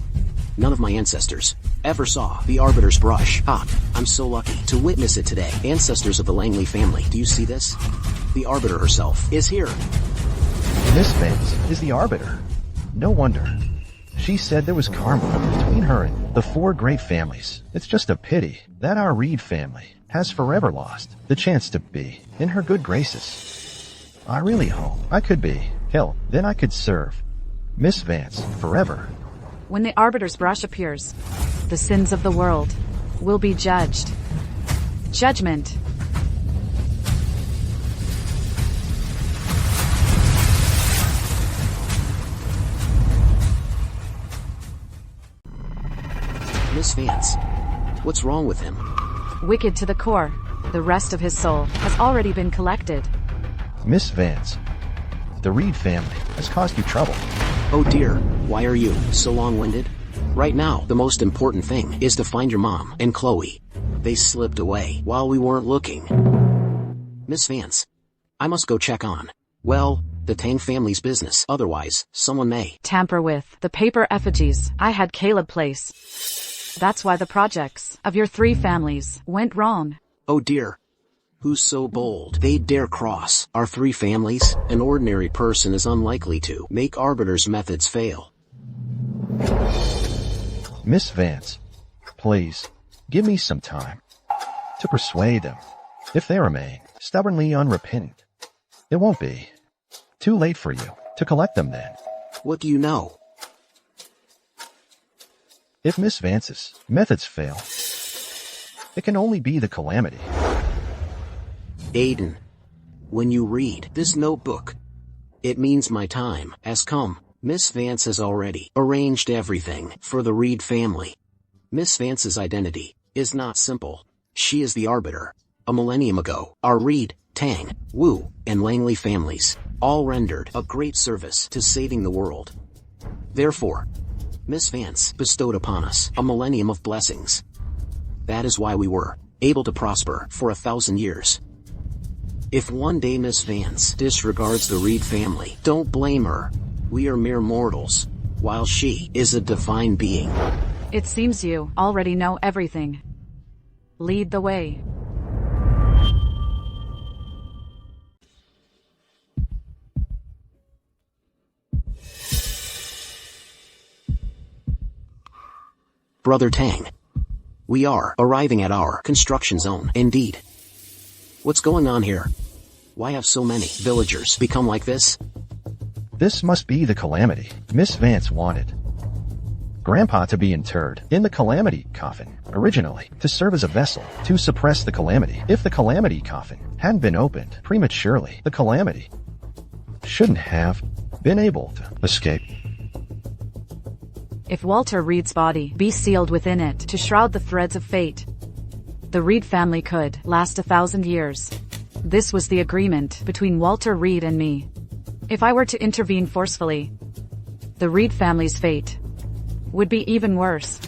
none of my ancestors ever saw the Arbiter's brush. I'm so lucky to witness it today. Ancestors of the Langley family, do you see this? The Arbiter herself is here. Miss Vance is the Arbiter. No wonder. She said there was karma between her and the 4 great families. It's just a pity that our Reed family has forever lost the chance to be in her good graces. I really hope I could be. Hell, then I could serve Miss Vance forever. When the Arbiter's brush appears, the sins of the world will be judged. Judgment. Miss Vance, what's wrong with him? Wicked to the core, the rest of his soul has already been collected. Miss Vance, the Reed family has caused you trouble. Oh dear, why are you so long-winded? Right now, the most important thing is to find your mom and Chloe. They slipped away while we weren't looking. Miss Vance, I must go check on, well, the Tang family's business. Otherwise, someone may tamper with the paper effigies I had Caleb place. That's why the projects of your 3 families went wrong. Oh dear. Who's so bold they'd dare cross our 3 families? An ordinary person is unlikely to make Arbiter's methods fail. Miss Vance, please, give me some time to persuade them. If they remain stubbornly unrepentant, it won't be too late for you to collect them then. What do you know? If Miss Vance's methods fail, it can only be the Calamity. Aiden, when you read this notebook, it means my time has come. Miss Vance has already arranged everything for the Reed family. Miss Vance's identity is not simple. She is the Arbiter. A millennium ago, our Reed, Tang, Wu, and Langley families all rendered a great service to saving the world. Therefore, Miss Vance bestowed upon us a millennium of blessings. That is why we were able to prosper for 1,000 years. If one day Miss Vance disregards the Reed family, don't blame her. We are mere mortals, while she is a divine being. It seems you already know everything. Lead the way. Brother Tang, we are arriving at our construction zone. Indeed. What's going on here? Why have so many villagers become like this? This must be the Calamity. Miss Vance wanted Grandpa to be interred in the Calamity coffin, originally, to serve as a vessel to suppress the Calamity. If the Calamity coffin hadn't been opened prematurely, the Calamity shouldn't have been able to escape. If Walter Reed's body be sealed within it to shroud the threads of fate, the Reed family could last 1,000 years. This was the agreement between Walter Reed and me. If I were to intervene forcefully, the Reed family's fate would be even worse.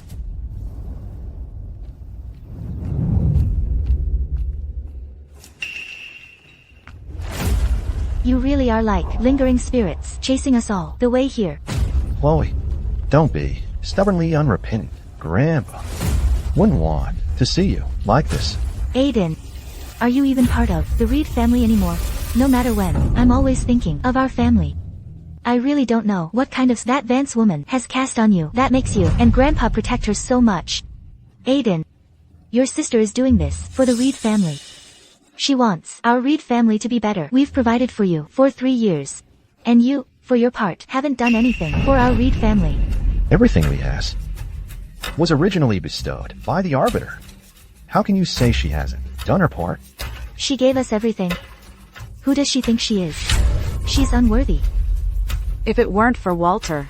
You really are like lingering spirits, chasing us all the way here. Chloe, don't be stubbornly unrepentant. Grandpa wouldn't want to see you like this. Aiden, are you even part of the Reed family anymore? No matter when, I'm always thinking of our family. I really don't know what kind of that Vance woman has cast on you that makes you and Grandpa protect her so much. Aiden, your sister is doing this for the Reed family. She wants our Reed family to be better. We've provided for you for 3 years. And you, for your part, haven't done anything for our Reed family. Everything we has was originally bestowed by the Arbiter. How can you say she hasn't done her part? She gave us everything. Who does she think she is? She's unworthy. If it weren't for Walter,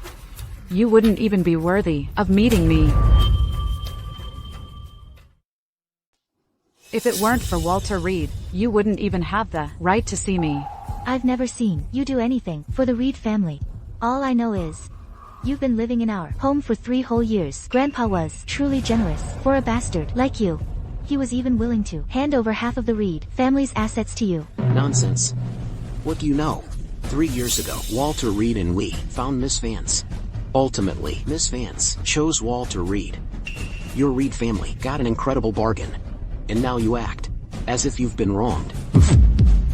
you wouldn't even be worthy of meeting me. If it weren't for Walter Reed, you wouldn't even have the right to see me. I've never seen you do anything for the Reed family. All I know is, you've been living in our home for 3 whole years. Grandpa was truly generous for a bastard like you. He was even willing to hand over half of the Reed family's assets to you. Nonsense. What do you know? 3 years ago, Walter Reed and we found Miss Vance. Ultimately, Miss Vance chose Walter Reed. Your Reed family got an incredible bargain. And now you act as if you've been wronged.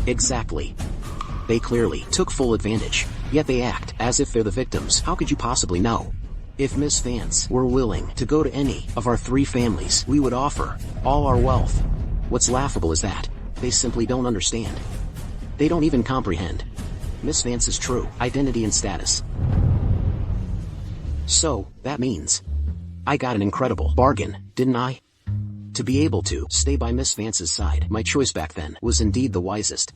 Exactly. They clearly took full advantage, yet they act as if they're the victims. How could you possibly know? If Miss Vance were willing to go to any of our 3 families, we would offer all our wealth. What's laughable is that they simply don't understand. They don't even comprehend Miss Vance's true identity and status. So, that means I got an incredible bargain, didn't I? To be able to stay by Miss Vance's side, my choice back then was indeed the wisest.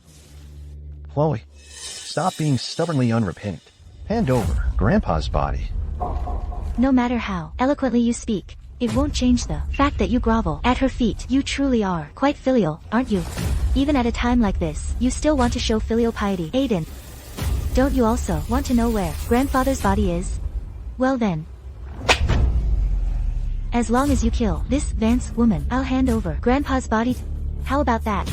Chloe, stop being stubbornly unrepentant. Hand over Grandpa's body. No matter how eloquently you speak, it won't change the fact that you grovel at her feet. You truly are quite filial, aren't you? Even at a time like this, you still want to show filial piety. Aiden, don't you also want to know where Grandfather's body is? Well then, as long as you kill this Vance woman, I'll hand over Grandpa's body. How about that?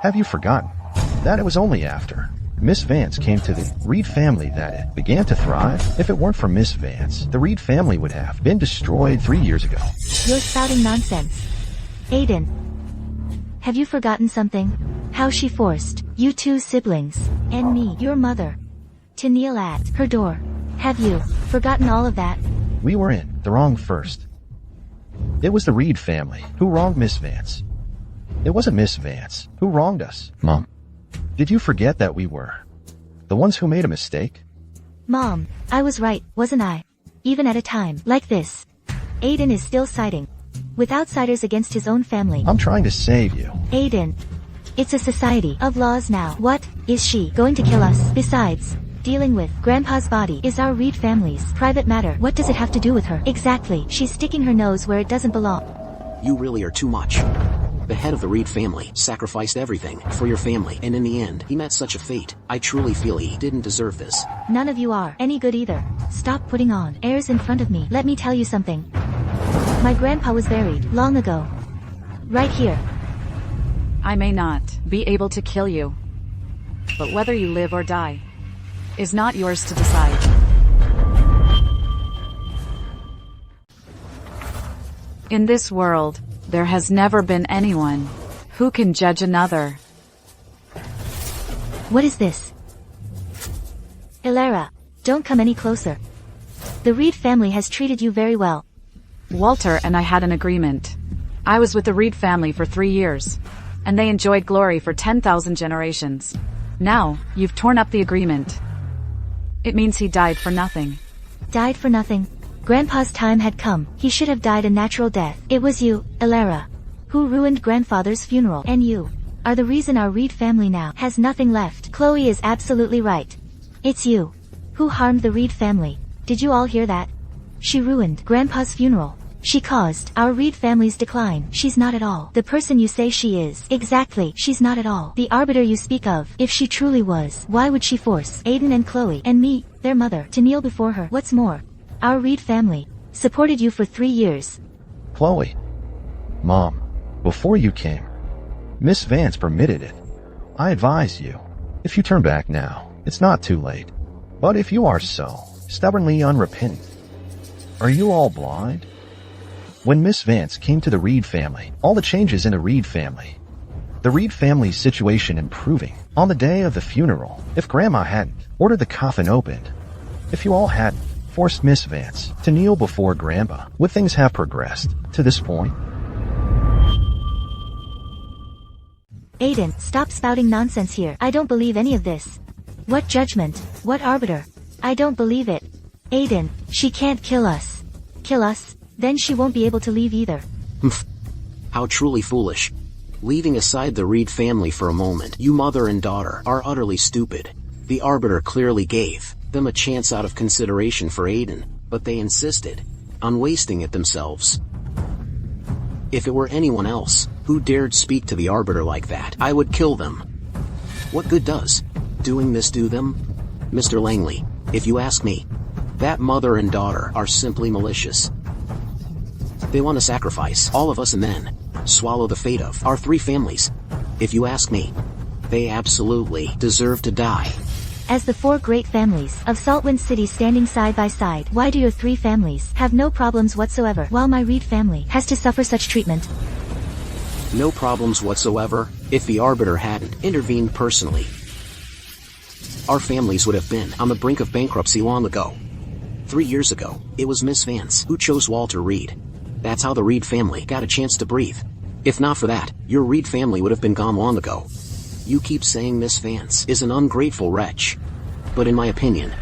Have you forgotten that it was only after Miss Vance came to the Reed family that it began to thrive? If it weren't for Miss Vance, the Reed family would have been destroyed 3 years ago. You're spouting nonsense. Aiden, have you forgotten something? How she forced you 2 siblings, and me, your mother, to kneel at her door. Have you forgotten all of that? We were in the wrong first. It was the Reed family who wronged Miss Vance. It wasn't Miss Vance who wronged us. Mom, did you forget that we were the ones who made a mistake? Mom, I was right, wasn't I? Even at a time like this, Aiden is still siding with outsiders against his own family. I'm trying to save you. Aiden, it's a society of laws now. What? Is she going to kill us? Besides, dealing with Grandpa's body is our Reed family's private matter. What does it have to do with her? Exactly. She's sticking her nose where it doesn't belong. You really are too much. The head of the Reed family sacrificed everything for your family, and in the end, he met such a fate. I truly feel he didn't deserve this. None of you are any good either. Stop putting on airs in front of me. Let me tell you something. My grandpa was buried long ago. Right here. I may not be able to kill you, but whether you live or die is not yours to decide. In this world, there has never been anyone who can judge another. What is this? Ilera, don't come any closer. The Reed family has treated you very well. Walter and I had an agreement. I was with the Reed family for 3 years, and they enjoyed glory for 10,000 generations. Now, you've torn up the agreement. It means he died for nothing. Died for nothing? Grandpa's time had come. He should have died a natural death. It was you, Ilera, who ruined Grandfather's funeral. And you are the reason our Reed family now has nothing left. Chloe is absolutely right. It's you who harmed the Reed family. Did you all hear that? She ruined Grandpa's funeral. She caused our Reed family's decline. She's not at all the person you say she is. Exactly, she's not at all the Arbiter you speak of. If she truly was, why would she force Aiden and Chloe and me, their mother, to kneel before her? What's more, our Reed family supported you for 3 years. Chloe, Mom, before you came, Miss Vance permitted it. I advise you, if you turn back now, it's not too late. But if you are so stubbornly unrepentant, are you all blind? When Miss Vance came to the Reed family, all the changes in the Reed family, the Reed family's situation improving on the day of the funeral, if Grandma hadn't ordered the coffin opened, if you all hadn't forced Miss Vance to kneel before Grandpa, would things have progressed to this point? Aiden, stop spouting nonsense here. I don't believe any of this. What judgment? What arbiter? I don't believe it. Aiden, she can't kill us. Kill us? Then she won't be able to leave either. How truly foolish. Leaving aside the Reed family for a moment, you mother and daughter are utterly stupid. The Arbiter clearly gave them a chance out of consideration for Aiden, but they insisted on wasting it themselves. If it were anyone else who dared speak to the Arbiter like that, I would kill them. What good does doing this do them? Mr. Langley, if you ask me, that mother and daughter are simply malicious. They want to sacrifice all of us and then swallow the fate of our 3 families. If you ask me, they absolutely deserve to die. As the 4 great families of Saltwind City standing side by side, why do your 3 families have no problems whatsoever while my Reed family has to suffer such treatment? No problems whatsoever. If the Arbiter hadn't intervened personally, our families would have been on the brink of bankruptcy long ago. 3 years ago, it was Miss Vance who chose Walter Reed. That's how the Reed family got a chance to breathe. If not for that, your Reed family would have been gone long ago. You keep saying Miss Vance is an ungrateful wretch. But in my opinion,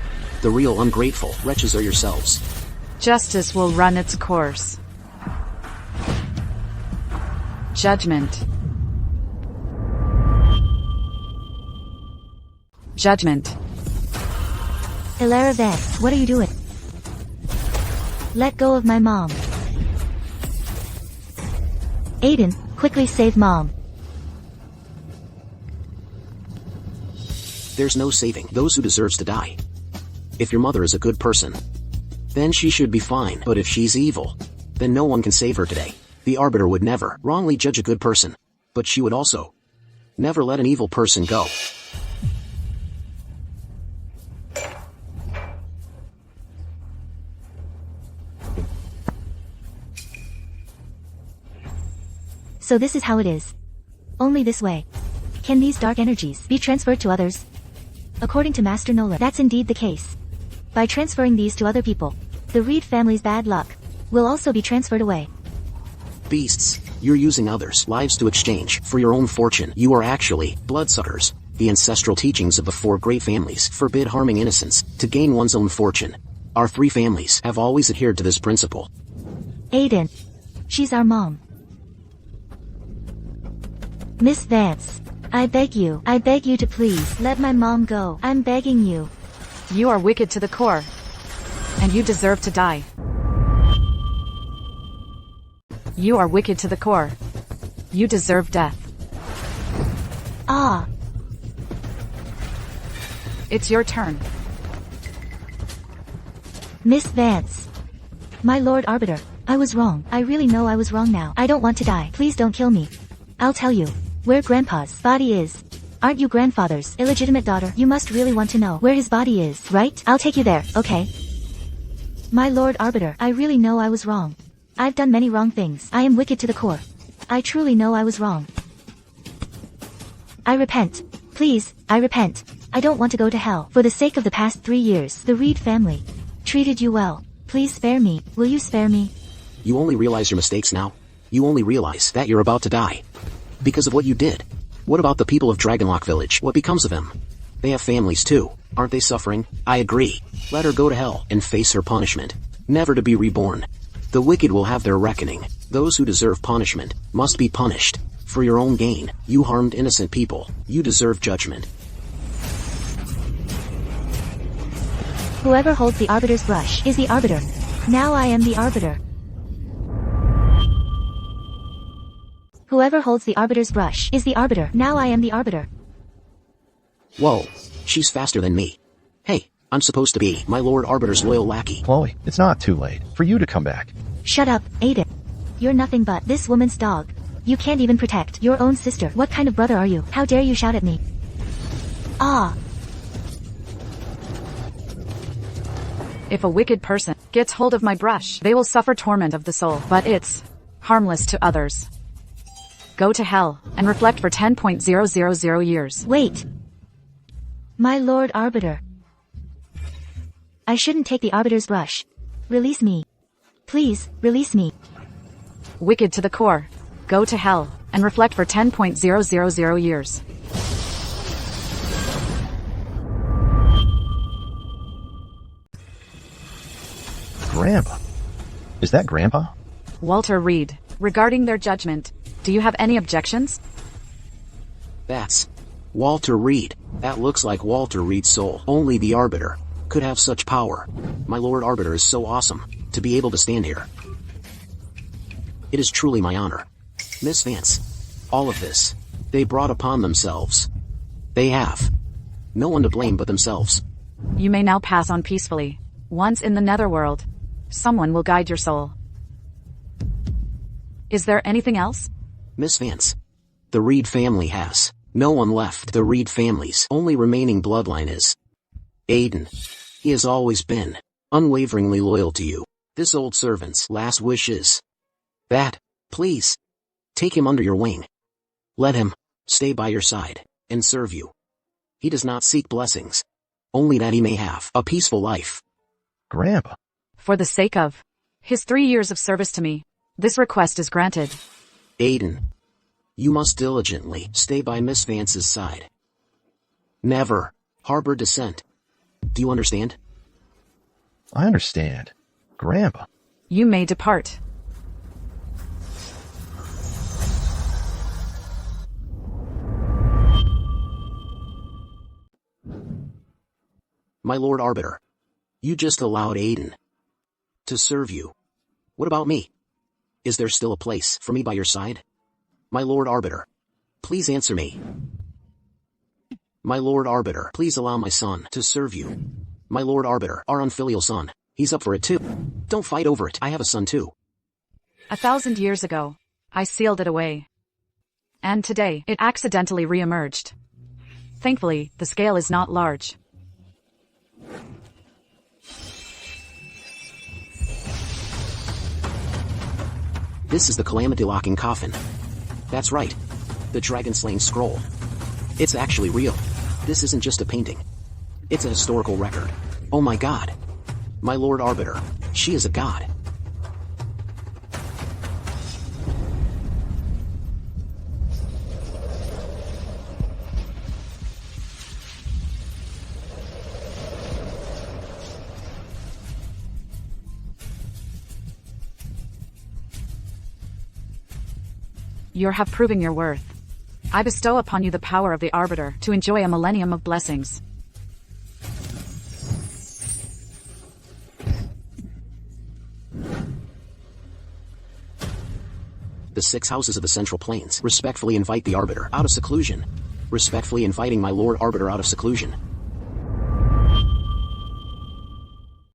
the real ungrateful wretches are yourselves. Justice will run its course. Judgment. Judgment. Hilara Vance, what are you doing? Let go of my mom. Aiden, quickly save mom. There's no saving those who deserves to die. If your mother is a good person, then she should be fine. But if she's evil, then no one can save her today. The Arbiter would never wrongly judge a good person, but she would also never let an evil person go. So this is how it is. Only this way. Can these dark energies be transferred to others? According to Master Nolan, that's indeed the case. By transferring these to other people, the Reed family's bad luck will also be transferred away. Beasts, you're using others' lives to exchange for your own fortune. You are actually bloodsuckers. The ancestral teachings of the 4 great families forbid harming innocents to gain one's own fortune. Our 3 families have always adhered to this principle. Aiden. She's our mom. Miss Vance. I beg you to please let my mom go. I'm begging you. You are wicked to the core. And you deserve to die. You are wicked to the core. You deserve death. Ah. It's your turn. Miss Vance. My Lord Arbiter, I was wrong. I really know I was wrong now. I don't want to die. Please don't kill me. I'll tell you where Grandpa's body is. Aren't you grandfather's illegitimate daughter? You must really want to know where his body is, right? I'll take you there, okay? My Lord Arbiter, I really know I was wrong. I've done many wrong things. I am wicked to the core. I truly know I was wrong. I repent. Please, I repent. I don't want to go to hell. For the sake of the past 3 years, the Reed family treated you well. Please spare me. Will you spare me? You only realize your mistakes now. You only realize that you're about to die because of what you did. What about the people of Dragon-Lock Village? What becomes of them? They have families too. Aren't they suffering? I agree. Let her go to hell and face her punishment, never to be reborn. The wicked will have their reckoning. Those who deserve punishment must be punished. For your own gain, you harmed innocent people. You deserve judgment. Whoever holds the Arbiter's brush is the Arbiter. Now I am the Arbiter. Whoever holds the Arbiter's brush is the Arbiter. Now I am the Arbiter. Whoa, she's faster than me. Hey, I'm supposed to be my Lord Arbiter's loyal lackey. Chloe, it's not too late for you to come back. Shut up, Aiden. You're nothing but this woman's dog. You can't even protect your own sister. What kind of brother are you? How dare you shout at me? Ah. If a wicked person gets hold of my brush, they will suffer torment of the soul, but it's harmless to others. Go to hell and reflect for 10.000 years. Wait. My Lord Arbiter. I shouldn't take the Arbiter's brush. Release me. Please, release me. Wicked to the core. Go to hell and reflect for 10.000 years. Grandpa. Is that Grandpa? Walter Reed. Regarding their judgment, do you have any objections? That's Walter Reed. That looks like Walter Reed's soul. Only the Arbiter could have such power. My Lord Arbiter is so awesome to be able to stand here. It is truly my honor. Miss Vance. All of this, they brought upon themselves. They have no one to blame but themselves. You may now pass on peacefully. Once in the netherworld, someone will guide your soul. Is there anything else? Miss Vance. The Reed family has no one left. The Reed family's only remaining bloodline is Aiden. He has always been unwaveringly loyal to you. This old servant's last wish is that, please, take him under your wing. Let him stay by your side and serve you. He does not seek blessings, only that he may have a peaceful life. Grandpa. For the sake of his 3 years of service to me, this request is granted. Aiden, you must diligently stay by Miss Vance's side. Never harbor dissent. Do you understand? I understand. Grandpa. You may depart. My Lord Arbiter, you just allowed Aiden to serve you. What about me? Is there still a place for me by your side? My Lord Arbiter, please answer me. My Lord Arbiter, please allow my son to serve you. My Lord Arbiter, our unfilial son, he's up for it too. Don't fight over it, I have a son too. 1,000 years ago, I sealed it away. And today, it accidentally reemerged. Thankfully, the scale is not large. This is the Calamity-Locking Coffin. That's right. The dragon-slaying scroll. It's actually real. This isn't just a painting. It's a historical record. Oh my god. My Lord Arbiter, she is a god. You have proven your worth. I bestow upon you the power of the Arbiter to enjoy a millennium of blessings. The 6 houses of the Central Plains respectfully invite the Arbiter out of seclusion. Respectfully inviting my Lord Arbiter out of seclusion.